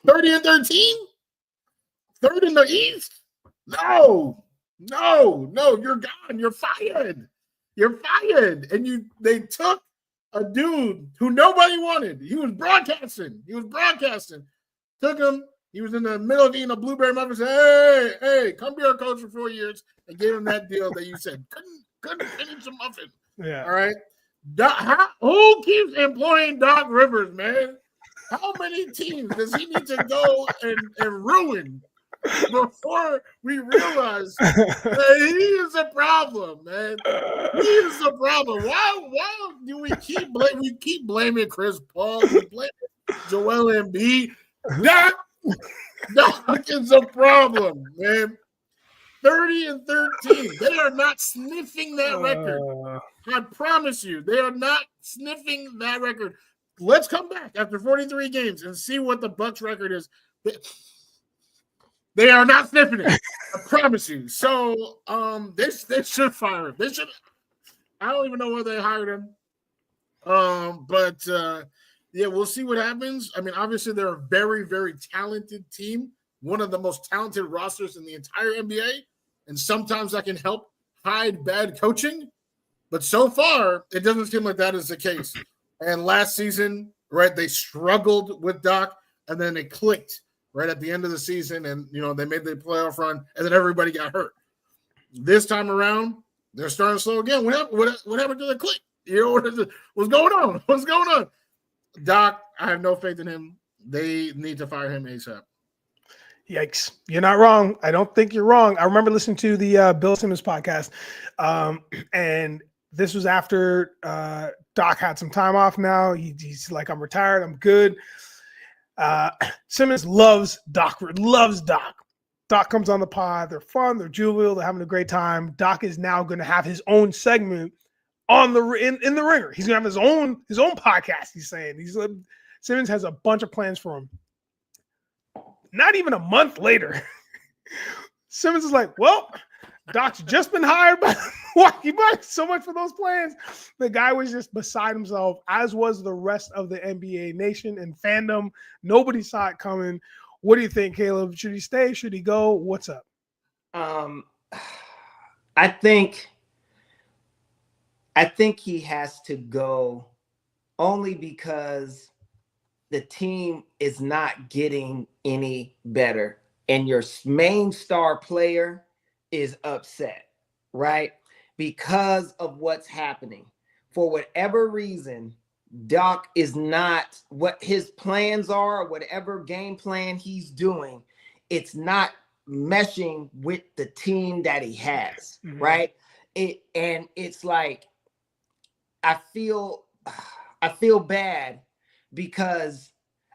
30-13? Third in the East? No, you're gone. You're fired. And they took a dude who nobody wanted. He was broadcasting. Took him. He was in the middle of eating a blueberry muffin and said, hey, come be our coach for 4 years. And gave him that deal that you said. Couldn't finish a muffin. Yeah. All right. Who keeps employing Doc Rivers, man? How many teams does he need to go and ruin before we realize that he is a problem, man? He is a problem. Why do we keep blaming Chris Paul? We blame Joel Embiid. Doc is a problem, man. 30-13. They are not sniffing that record. I promise you, they are not sniffing that record. Let's come back after 43 games and see what the Bucks record is. They are not sniffing it. I promise you. So they should fire him. They should. I don't even know why they hired him. Yeah, we'll see what happens. I mean, obviously they're a very, very talented team, one of the most talented rosters in the entire NBA, and sometimes that can help hide bad coaching. But so far, it doesn't seem like that is the case. And last season, right, they struggled with Doc, and then it clicked right at the end of the season, and they made the playoff run, and then everybody got hurt. This time around, they're starting to slow again. What happened to the click? What's going on? What's going on? Doc, I have no faith in him. They need to fire him ASAP. Yikes. You're not wrong. I don't think you're wrong. I remember listening to the Bill Simmons podcast, and this was after Doc had some time off now. He's like, I'm retired. I'm good. Simmons loves Doc. Doc comes on the pod. They're fun. They're jovial. They're having a great time. Doc is now going to have his own segment on in the Ringer. He's gonna have his own podcast. He's saying Simmons has a bunch of plans for him. Not even a month later, Simmons is like, "Well, Doc's just been hired by Milwaukee Bucks. So much for those plans." The guy was just beside himself, as was the rest of the NBA nation and fandom. Nobody saw it coming. What do you think, Caleb? Should he stay? Should he go? What's up? I think he has to go only because the team is not getting any better. And your main star player is upset, right? Because of what's happening. For whatever reason, Doc is not what his plans are, whatever game plan he's doing, it's not meshing with the team that he has, right? It's like, I feel bad because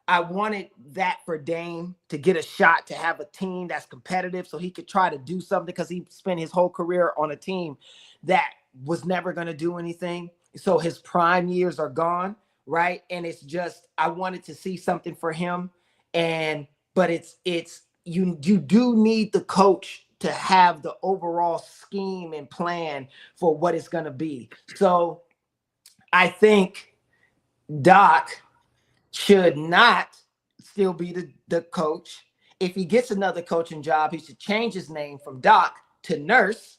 I wanted that for Dame to get a shot to have a team that's competitive so he could try to do something, because he spent his whole career on a team that was never going to do anything. So his prime years are gone, right? And it's just, I wanted to see something for him. But it's you do need the coach to have the overall scheme and plan for what it's going to be. So I think Doc should not still be the coach. If he gets another coaching job, he should change his name from Doc to Nurse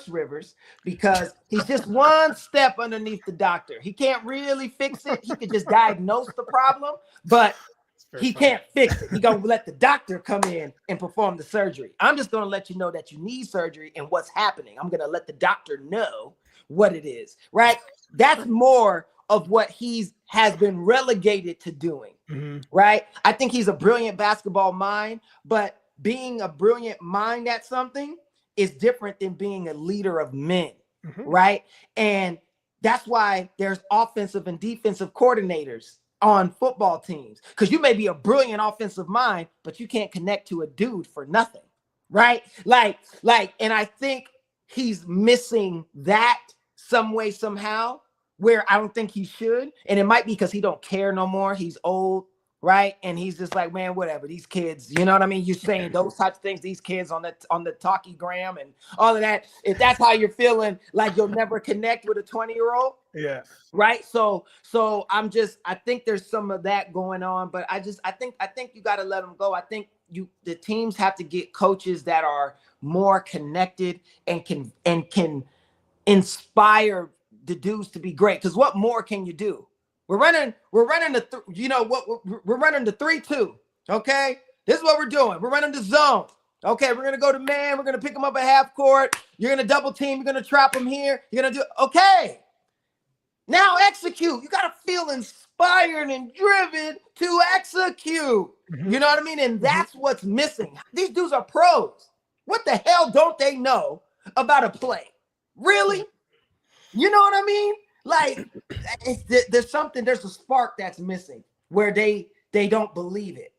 Rivers, because he's just one step underneath the doctor. He can't really fix it. He could just diagnose the problem, but he can't fix it. He's going to let the doctor come in and perform the surgery. I'm just going to let you know that you need surgery and what's happening. I'm going to let the doctor know what it is, right? That's more of what has been relegated to doing, right? I think he's a brilliant basketball mind, but being a brilliant mind at something is different than being a leader of men, right? And that's why there's offensive and defensive coordinators on football teams, because you may be a brilliant offensive mind, but you can't connect to a dude for nothing, right? Like, and I think he's missing that some way, somehow, where I don't think he should. And it might be because he don't care no more. He's old, right? And he's just like, man, whatever, these kids, you know what I mean? You're saying those types of things, these kids on the talkie-gram and all of that. If that's how you're feeling, like you'll never connect with a 20-year-old. Yeah. Right. So I think there's some of that going on, but I think you got to let them go. I think the teams have to get coaches that are more connected and can inspire the dudes to be great. Because what more can you do? We're running we're running the 3-2. Okay, this is what we're doing. We're running the zone. Okay, we're gonna go to man. We're gonna pick him up at half court. You're gonna double team. You're gonna trap him here. You're gonna do okay. Now execute. You gotta feel inspired and driven to execute. You know what I mean? And that's what's missing. These dudes are pros. What the hell don't they know about a play? Really? You know what I mean? Like, there's a spark that's missing where they don't believe it.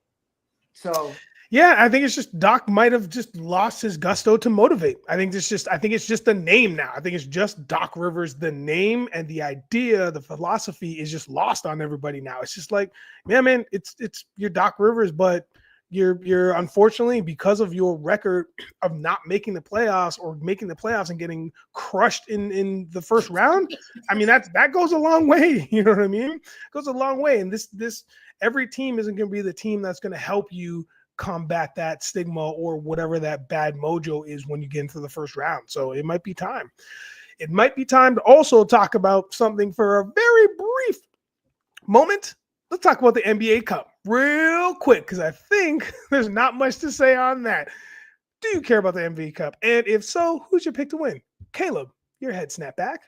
So yeah, I think it's just Doc might have just lost his gusto to motivate. I think it's just the name now. I think it's just Doc Rivers, the name and the idea, the philosophy is just lost on everybody now. It's just like, man, it's you're Doc Rivers, but You're unfortunately, because of your record of not making the playoffs or making the playoffs and getting crushed in the first round. I mean, that goes a long way. You know what I mean? It goes a long way. And this every team isn't going to be the team that's going to help you combat that stigma or whatever that bad mojo is when you get into the first round. So it might be time. It might be time to also talk about something for a very brief moment. Let's talk about the NBA Cup real quick, because I think there's not much to say on that. Do you care about the NBA Cup? And if so, who's your pick to win? Caleb, your head snap back.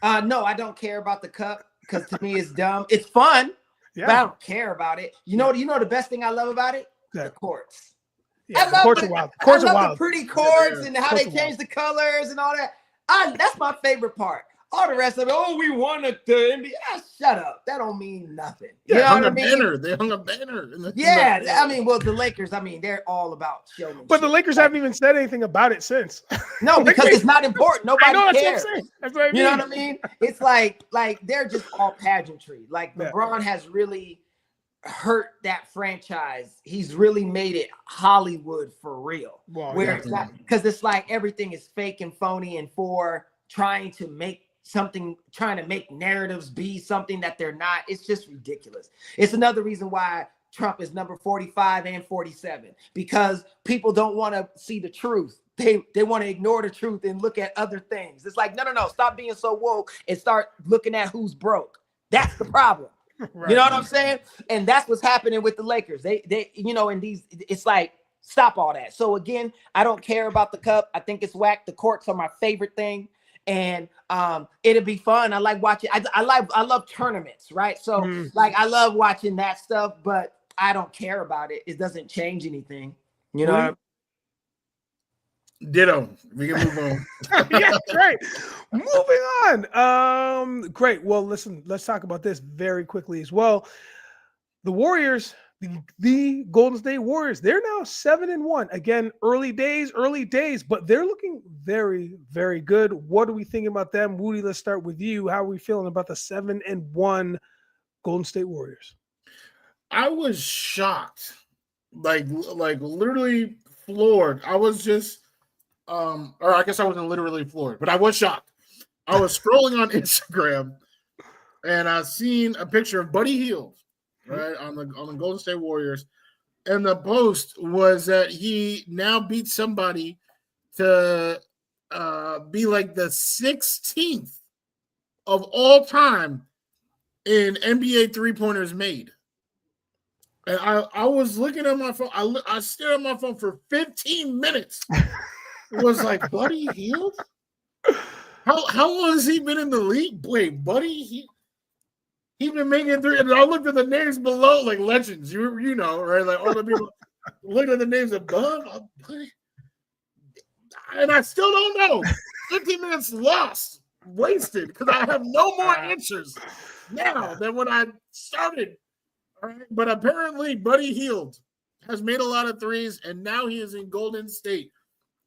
No, I don't care about the cup because to me it's dumb. It's fun, but I don't care about it. You know the best thing I love about it? The courts. Yeah, the courts are wild. I love the pretty courts and how they change the colors and all that. That's my favorite part. All the rest of it, we won at the NBA. Shut up. That don't mean nothing. You know what I mean? Banner. They hung a banner. I mean, well, the Lakers, they're all about showmanship. But the Lakers haven't even said anything about it since. No, because it's not important. Nobody cares. That's what I mean. You know what I mean? It's like they're just all pageantry. Like LeBron has really hurt that franchise. He's really made it Hollywood for real. Well, where it's not, because it's like everything is fake and phony and for trying to make narratives be something that they're not. It's just ridiculous. It's another reason why Trump is number 45 and 47, because people don't want to see the truth. They want to ignore the truth and look at other things. It's like, no, stop being so woke and start looking at who's broke. That's the problem. Right. You know what I'm saying? And that's what's happening with the Lakers. They it's like, stop all that. So again, I don't care about the cup. I think it's whack. The courts are my favorite thing. And it'll be fun. I like watching. I love tournaments, right? So I love watching that stuff, but I don't care about it. It doesn't change anything, you know. Ditto. We can move on. Yeah, great. Moving on. Great. Well, listen. Let's talk about this very quickly as well. The Warriors. The Golden State Warriors, they're now 7-1. Again, early days, but they're looking very, very good. What are we thinking about them? Wudi, let's start with you. How are we feeling about the 7-1 Golden State Warriors? I was shocked, like literally floored. I was just, or I guess I wasn't literally floored, but I was shocked. I was scrolling on Instagram, and I seen a picture of Buddy Hield, right, on the Golden State Warriors, and the post was that he now beat somebody to be like the 16th of all time in NBA three-pointers made. And I was looking at my phone. I stared at my phone for 15 minutes. It was like, Buddy Hield? How long has he been in the league? Wait, Buddy, he's been making three. And I looked at the names below, like legends. You know, right? Like all the people look at the names above. And I still don't know. 15 minutes lost, wasted, because I have no more answers now than when I started. All right? But apparently, Buddy Hield has made a lot of threes, and now he is in Golden State.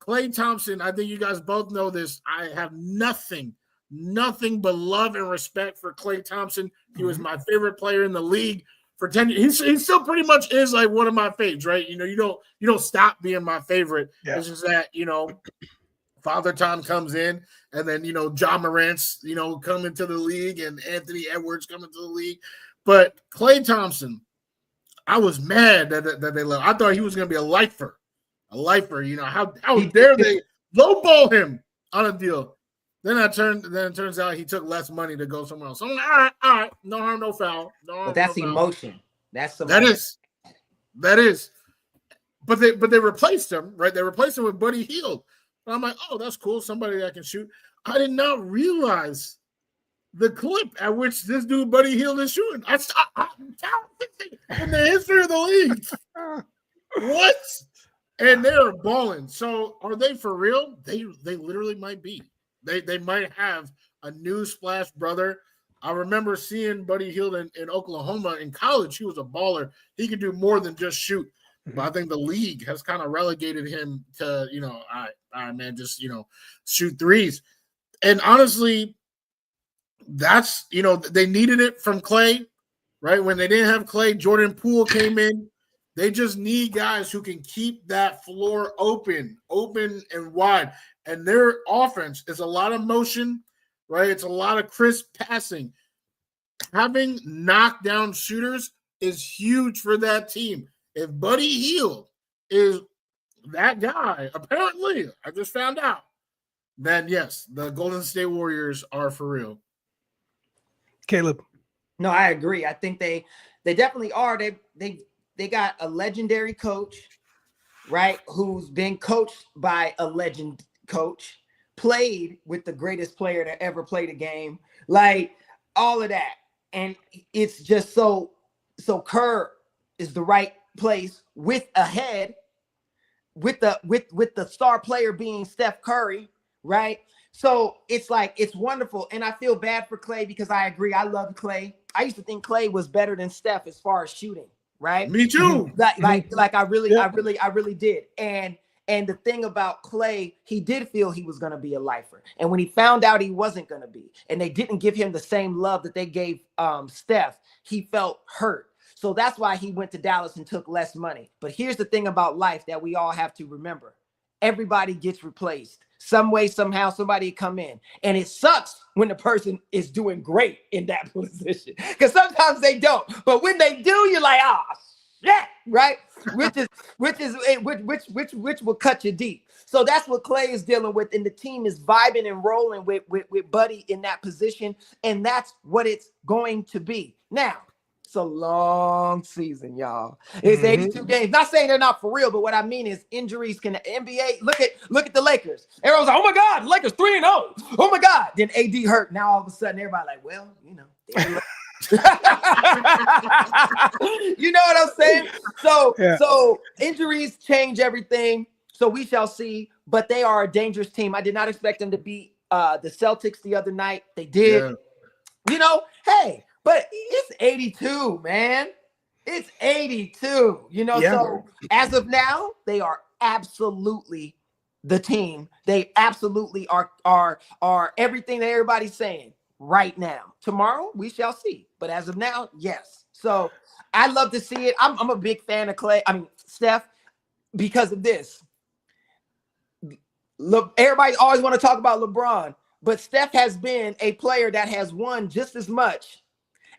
Klay Thompson, I think you guys both know this. I have nothing but love and respect for Klay Thompson. He was my favorite player in the league for 10 years. He still pretty much is like one of my faves, right? You know, you don't stop being my favorite. Yeah. It's just that, you know, Father Time comes in, and then, you know, Ja Morant's, you know, come into the league, and Anthony Edwards come into the league. But Klay Thompson, I was mad that they left. I thought he was going to be a lifer. You know, how dare they lowball him on a deal? Then it turns out he took less money to go somewhere else. So I'm like, all right, no harm, no foul. But that's emotion. That's that is. But they replaced him, right? They replaced him with Buddy Hield. And I'm like, oh, that's cool. Somebody that can shoot. I did not realize the clip at which this dude Buddy Hield is shooting. I'm in the history of the league. What? And they're balling. So are they for real? They literally might be. They might have a new Splash brother. I remember seeing Buddy Hield in Oklahoma in college. He was a baller. He could do more than just shoot. But I think the league has kind of relegated him to, you know, all right, man, just, you know, shoot threes. And honestly, that's, you know, they needed it from Klay, right? When they didn't have Klay, Jordan Poole came in They just need guys who can keep that floor open and wide. And their offense is a lot of motion, right? It's a lot of crisp passing. Having knockdown shooters is huge for that team. If Buddy Hield is that guy, apparently, I just found out, then yes, the Golden State Warriors are for real. Caleb. No, I agree. I think they definitely are. They got a legendary coach, right? Who's been coached by a legend coach, played with the greatest player to ever play the game, like all of that. And it's just so Kerr is the right place with a head, with the star player being Steph Curry, right? So it's like, it's wonderful. And I feel bad for Klay because I agree. I love Klay. I used to think Klay was better than Steph as far as shooting, right? Me too. Like I really did. And the thing about Klay, he did feel he was going to be a lifer. And when he found out he wasn't going to be, and they didn't give him the same love that they gave Steph, he felt hurt. So that's why he went to Dallas and took less money. But here's the thing about life that we all have to remember. Everybody gets replaced. Some way, somehow, somebody come in. And it sucks when the person is doing great in that position. Because sometimes they don't. But when they do, you're like, oh, shit, right? Which will cut you deep. So that's what Klay is dealing with. And the team is vibing and rolling with Buddy in that position. And that's what it's going to be. Now, it's a long season, y'all. It's 82 games. Not saying they're not for real, but what I mean is injuries can NBA. Look at the Lakers. Everyone's like, oh my God, the Lakers 3-0. Oh my God. Then AD hurt. Now all of a sudden everybody like, well, you know. You know what I'm saying? So injuries change everything. So we shall see. But they are a dangerous team. I did not expect them to beat the Celtics the other night. They did. Yeah. You know, hey. But it's 82, man. It's 82, you know. Yeah. So as of now, they are absolutely the team. They absolutely are everything that everybody's saying right now. Tomorrow, we shall see. But as of now, yes. So I love to see it. I'm a big fan of Steph, because of this. Everybody always want to talk about LeBron, but Steph has been a player that has won just as much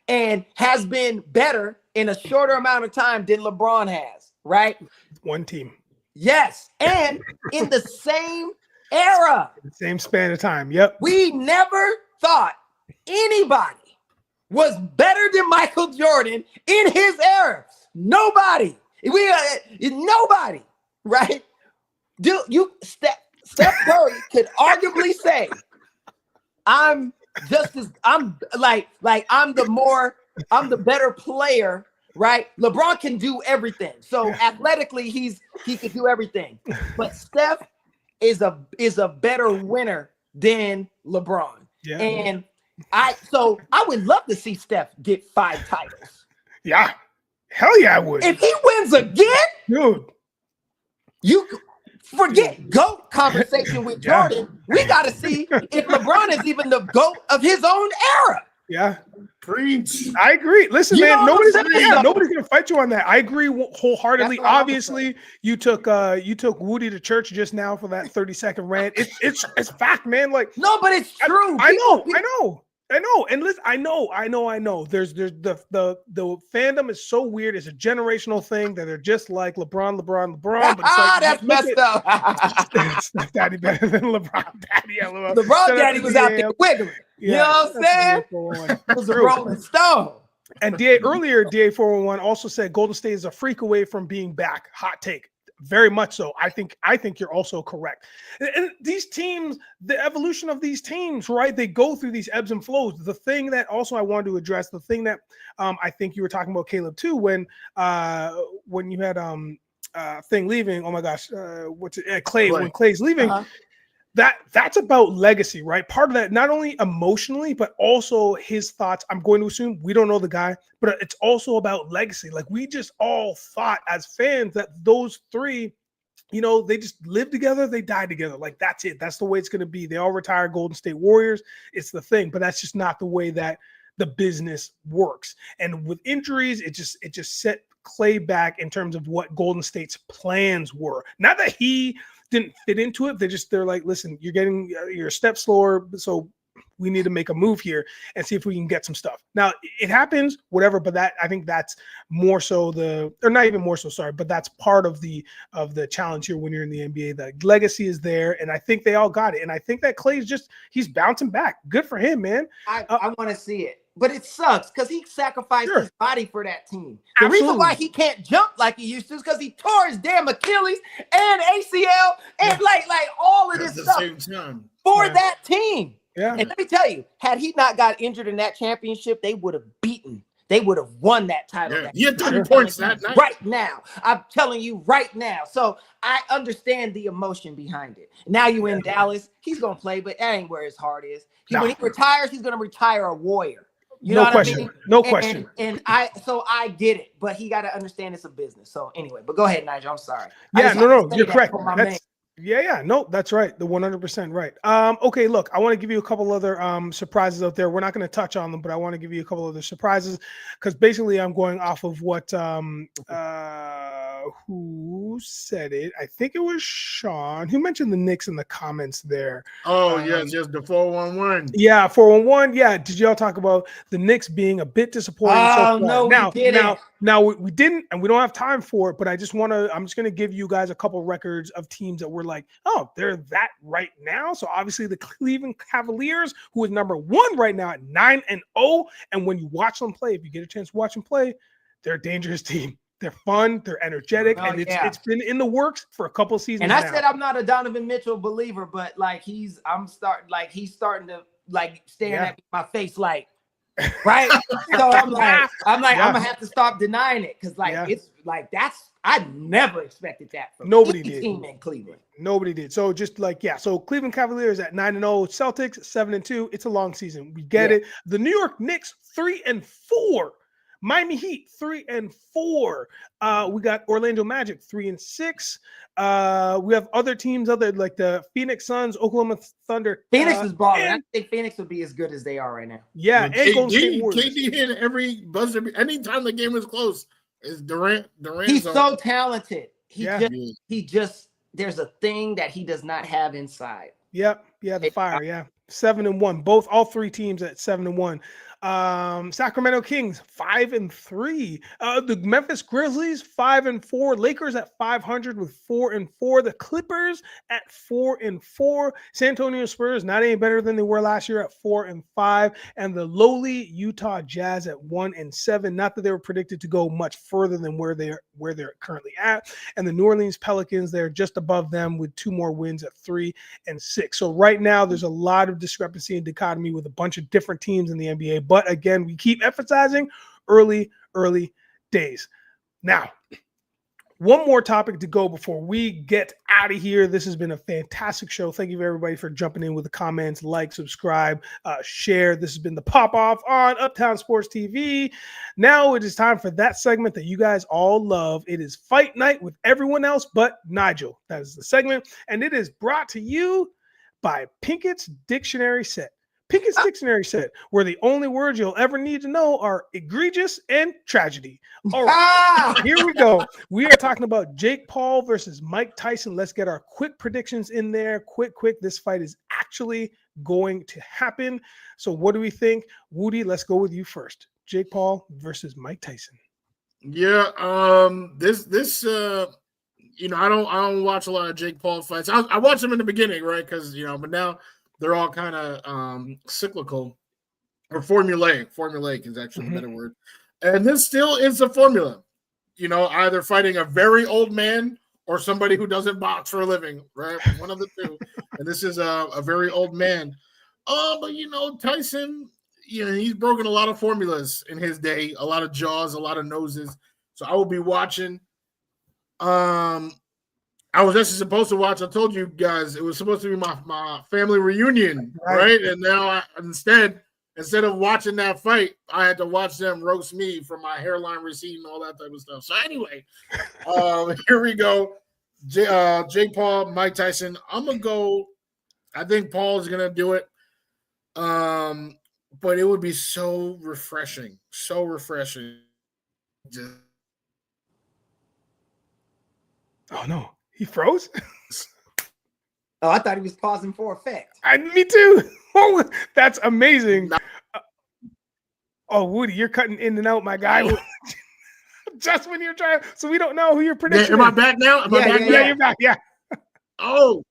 and has been better in a shorter amount of time than LeBron has, right? One team. Yes. And in the same era. The same span of time. Yep. We never thought anybody was better than Michael Jordan in his era. Nobody. Nobody, right? Steph Curry could arguably say, I'm the better player, right? LeBron can do everything. So athletically, he could do everything. But Steph is a better winner than LeBron. Yeah. And I would love to see Steph get 5 titles. Yeah. Hell yeah, I would. If he wins again, dude, you forget GOAT conversation with Jordan. We got to see if LeBron is even the GOAT of his own era. Yeah. Preach. I agree. Listen, man, nobody's gonna fight you on that. I agree wholeheartedly. Obviously, you took Wudi to church just now for that 30-second rant. It's fact, man. Like, no, but it's true. I know. And listen, I know. There's the fandom is so weird. It's a generational thing that they're just like LeBron. But it's like, that's messed up. Steph Daddy better than LeBron Daddy. LeBron Daddy was out there wiggling. You know what I'm saying? It was a Rolling Stone. And DA411 also said Golden State is a freak away from being back. Hot take. Very much so. I think you're also correct. And these teams, the evolution of these teams, right? They go through these ebbs and flows. The thing that also I wanted to address, the thing that I think you were talking about, Caleb, too, when you had thing leaving. Oh my gosh, Klay? When Klay's leaving. That's about legacy, right? Part of that, not only emotionally, but also his thoughts. I'm going to assume, we don't know the guy, but it's also about legacy. Like, we just all thought as fans that those three, they just live together, they die together. Like, that's it. That's the way it's going to be. They all retire Golden State Warriors. It's the thing, but that's just not the way that the business works. And with injuries, it just set Clay back in terms of what Golden State's plans were. Not that he didn't fit into it. They're like, listen, you're a step slower, so we need to make a move here and see if we can get some stuff. Now it happens, whatever, but I think that's more so not even more so, sorry, but that's part of the challenge here when you're in the NBA. The legacy is there, and I think they all got it. And I think that Clay's he's bouncing back. Good for him, man. I want to see it. But it sucks because he sacrificed his body for that team. The Absolutely. reason why he can't jump like he used to is because he tore his damn Achilles and ACL and like all of this stuff for that team. Yeah. And let me tell you, had he not got injured in that championship, they would have won that title. Yeah. You had 30 points that night. Right now. I'm telling you right now. So I understand the emotion behind it. Now you in Dallas, he's going to play, but that ain't where his heart is. When he retires, he's going to retire a warrior. You know what I mean? No question. And I get it, but he got to understand it's a business. So anyway, but go ahead, Nigel. I'm sorry. Yeah, no, you're correct. No, that's right. The 100% right. Okay, look, I want to give you a couple other surprises out there. We're not going to touch on them, but I want to give you a couple other surprises because basically I'm going off of what who said it? I think it was Sean who mentioned the Knicks in the comments there. Oh, yes, just the 411. Yeah, 411. Yeah, did y'all talk about the Knicks being a bit disappointing? Oh, no, we didn't. Now we didn't, and we don't have time for it, but I'm just going to give you guys a couple records of teams that were like, oh, they're that right now. So obviously the Cleveland Cavaliers, who is number 1 right now at 9-0. And when you watch them play, if you get a chance to watch them play, they're a dangerous team. They're fun, they're energetic, and it's been in the works for a couple seasons. And I said I'm not a Donovan Mitchell believer, but he's starting to stare at my face right. So I'm gonna have to stop denying it because it's I never expected that from nobody any did. Team in Cleveland. Nobody did. So so Cleveland Cavaliers at 9-0, Celtics 7-2. It's a long season. We get it. The New York Knicks 3-4. Miami Heat 3-4. We got Orlando Magic 3-6. We have other teams like the Phoenix Suns, Oklahoma Thunder. Phoenix is balling. I think Phoenix would be as good as they are right now. Yeah, and Golden State Warriors. KD hit every buzzer. Anytime the game is close, is Durant. He's so talented. He just there's a thing that he does not have inside. Yep. Yeah, the fire. Yeah. 7-1. All 3 teams at 7-1. Sacramento Kings 5-3. The Memphis Grizzlies 5-4. Lakers at 500 with 4-4. The Clippers at 4-4. San Antonio Spurs not any better than they were last year at 4-5. And the lowly Utah Jazz at 1-7. Not that they were predicted to go much further than where they're currently at. And the New Orleans Pelicans, they're just above them with 2 more wins at 3-6. So right now there's a lot of discrepancy and dichotomy with a bunch of different teams in the NBA. But again, we keep emphasizing early days. Now, one more topic to go before we get out of here. This has been a fantastic show. Thank you everybody for jumping in with the comments, like, subscribe, share. This has been the Pop Off on Uptown Sports TV. Now it is time for that segment that you guys all love. It is Fight Night with everyone else but Nigel. That is the segment, and it is brought to you by Pinkett's Dictionary Set. Pinkett's Dictionary Set, where the only words you'll ever need to know are egregious and tragedy. All right, here we go. We are talking about Jake Paul versus Mike Tyson. Let's get our quick predictions in there. Quick. This fight is actually going to happen. So what do we think? Wudi, let's go with you first. Jake Paul versus Mike Tyson. Yeah, this I don't watch a lot of Jake Paul fights. I watched them in the beginning, right? Because but now they're all kind of cyclical or formulaic. Formulaic is actually a better word. And this still is a formula, either fighting a very old man or somebody who doesn't box for a living, right? One of the two. And this is a very old man. But Tyson, he's broken a lot of formulas in his day, a lot of jaws, a lot of noses. So I will be watching. I was actually supposed to watch. I told you guys it was supposed to be my family reunion, right? And now instead of watching that fight, I had to watch them roast me for my hairline receding and all that type of stuff. So anyway, here we go. Jake Paul, Mike Tyson. I'm gonna go. I think Paul is gonna do it. But it would be so refreshing. Just Oh no, he froze. Oh, I thought he was pausing for effect. Me too. Oh, that's amazing. Oh, Wudi, you're cutting in and out, my guy. Just when you're trying, so we don't know who your prediction Am I back now? Am I back now? Yeah, you're back. Yeah. Oh,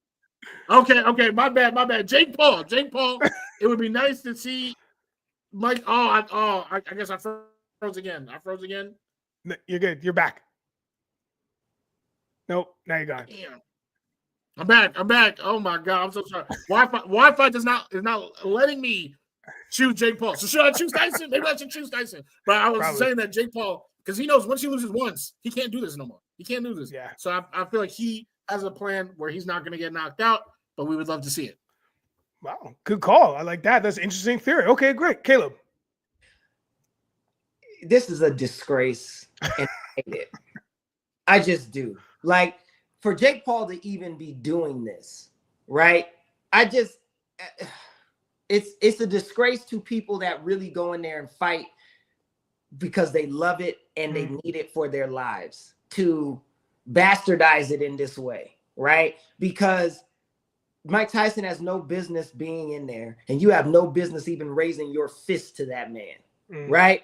okay. My bad. Jake Paul. It would be nice to see Mike. I guess I froze again. No, you're good. You're back. Nope. Now you're gone. Damn. I'm back. Oh my God, I'm so sorry. Wi-Fi is not letting me choose Jake Paul. So should I choose Tyson? Maybe I should choose Tyson. But I was saying that Jake Paul, because he knows once he loses once, he can't do this no more. He can't do this. Yeah. So I feel like he has a plan where he's not going to get knocked out, but we would love to see it. Wow, good call. I like that. That's an interesting theory. Okay, great. Caleb. This is a disgrace, and I hate it. I just do. Like, for Jake Paul to even be doing this, right? It's a disgrace to people that really go in there and fight because they love it and they need it for their lives, to bastardize it in this way, right? Because Mike Tyson has no business being in there, and you have no business even raising your fist to that man, right?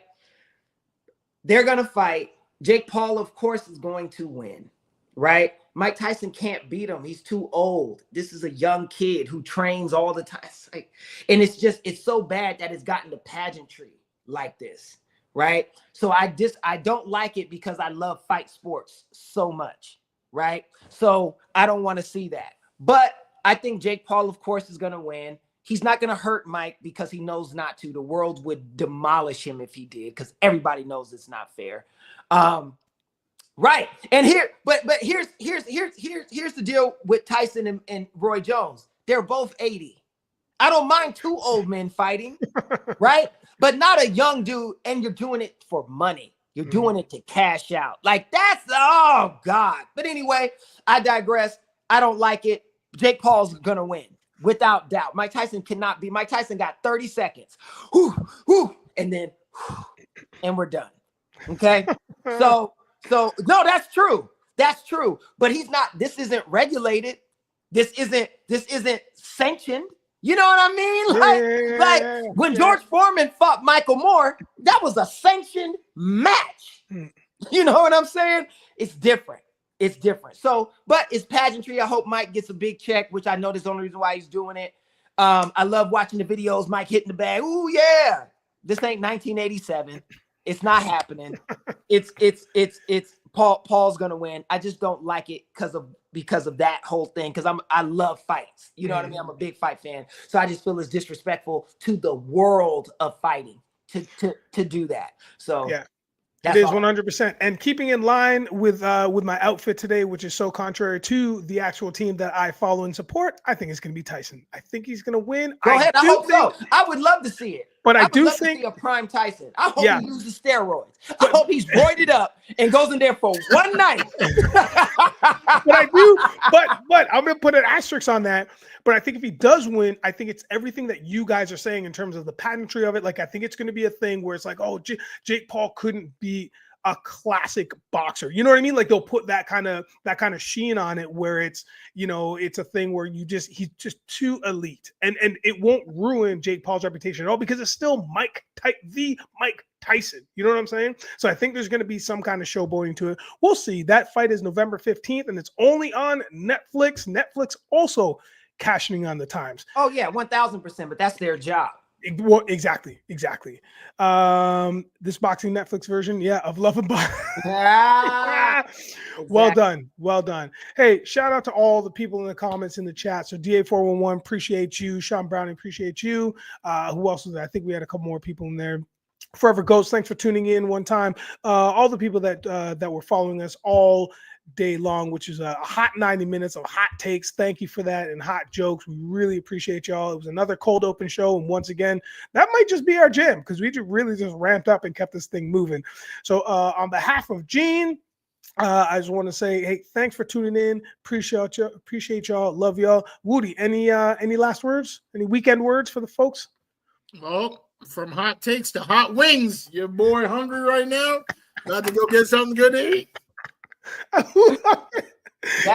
They're going to fight. Jake Paul, of course, is going to win, right? Mike Tyson can't beat him. He's too old. This is a young kid who trains all the time. And it's so bad that it's gotten to pageantry like this, right? So I don't like it because I love fight sports so much, right? So I don't want to see that. But I think Jake Paul, of course, is going to win. He's not going to hurt Mike because he knows not to. The world would demolish him if he did, because everybody knows it's not fair. Right. And here's the deal with Tyson and Roy Jones. They're both 80. I don't mind two old men fighting, right? But not a young dude, and you're doing it for money. You're doing it to cash out. Like, that's, oh God. But anyway, I digress. I don't like it. Jake Paul's gonna win, without doubt. Mike Tyson cannot be. Mike Tyson got 30 seconds. And then and we're done. Okay. So no, that's true. That's true. But he's not, this isn't regulated. This isn't sanctioned. You know what I mean? Like when George Foreman fought Michael Moore, that was a sanctioned match. You know what I'm saying? It's different. It's different. So, but it's pageantry. I hope Mike gets a big check, which I know that's the only reason why he's doing it. I love watching the videos, Mike hitting the bag. Ooh, yeah. This ain't 1987. It's not happening. It's Paul's gonna win. I just don't like it because of that whole thing. Because I love fights. You know what I mean? I'm a big fight fan. So I just feel it's disrespectful to the world of fighting to do that. So yeah. It is 100%. And keeping in line with my outfit today, which is so contrary to the actual team that I follow and support, I think it's going to be Tyson. I think he's going to win. Go ahead. I hope so. I would love to see it. But I do love think to see a prime Tyson. I hope he uses steroids. I hope he's roided up and goes in there for one night. But I'm going to put an asterisk on that. But I think if he does win, I think it's everything that you guys are saying in terms of the pageantry of it. Like, I think it's going to be a thing where it's like, oh, Jake Paul couldn't be a classic boxer. You know what I mean? Like, they'll put that kind of sheen on it where it's, you know, it's a thing where he's just too elite, and it won't ruin Jake Paul's reputation at all because it's still Mike Tyson. You know what I'm saying? So I think there's going to be some kind of showboating to it. We'll see. That fight is November 15th, and it's only on Netflix. Netflix also cashing on the times. Oh yeah, 1000%. But that's their job. Exactly. This boxing Netflix version, of Love and Boxing. Exactly. Well done. Hey, shout out to all the people in the comments in the chat. So DA411, appreciate you. Sean Browning, appreciate you. Who else was there? I think we had a couple more people in there. Forever Ghost, thanks for tuning in one time. All the people that were following us all day long, which is a hot 90 minutes of hot takes. Thank you for that, and hot jokes. We really appreciate y'all. It was another cold open show, and once again, that might just be our jam because we really just ramped up and kept this thing moving. So on behalf of Gene, I just want to say, hey, thanks for tuning in. Appreciate y'all. Love y'all. Wudi, any last words? Any weekend words for the folks? Well, from hot takes to hot wings. Your boy hungry right now? About to go get something good to eat.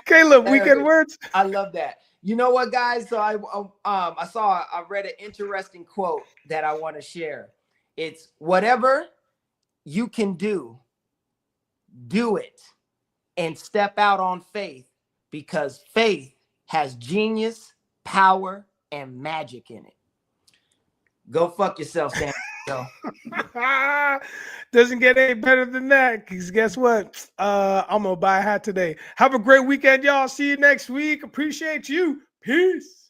Caleb, weekend words. I love that. You know what, guys? So I read an interesting quote that I want to share. It's whatever you can do it and step out on faith, because faith has genius, power, and magic in it. Go fuck yourself, Sam. Doesn't get any better than that. Because guess what? I'm gonna buy a hat today. Have a great weekend, y'all. See you next week. Appreciate you. Peace.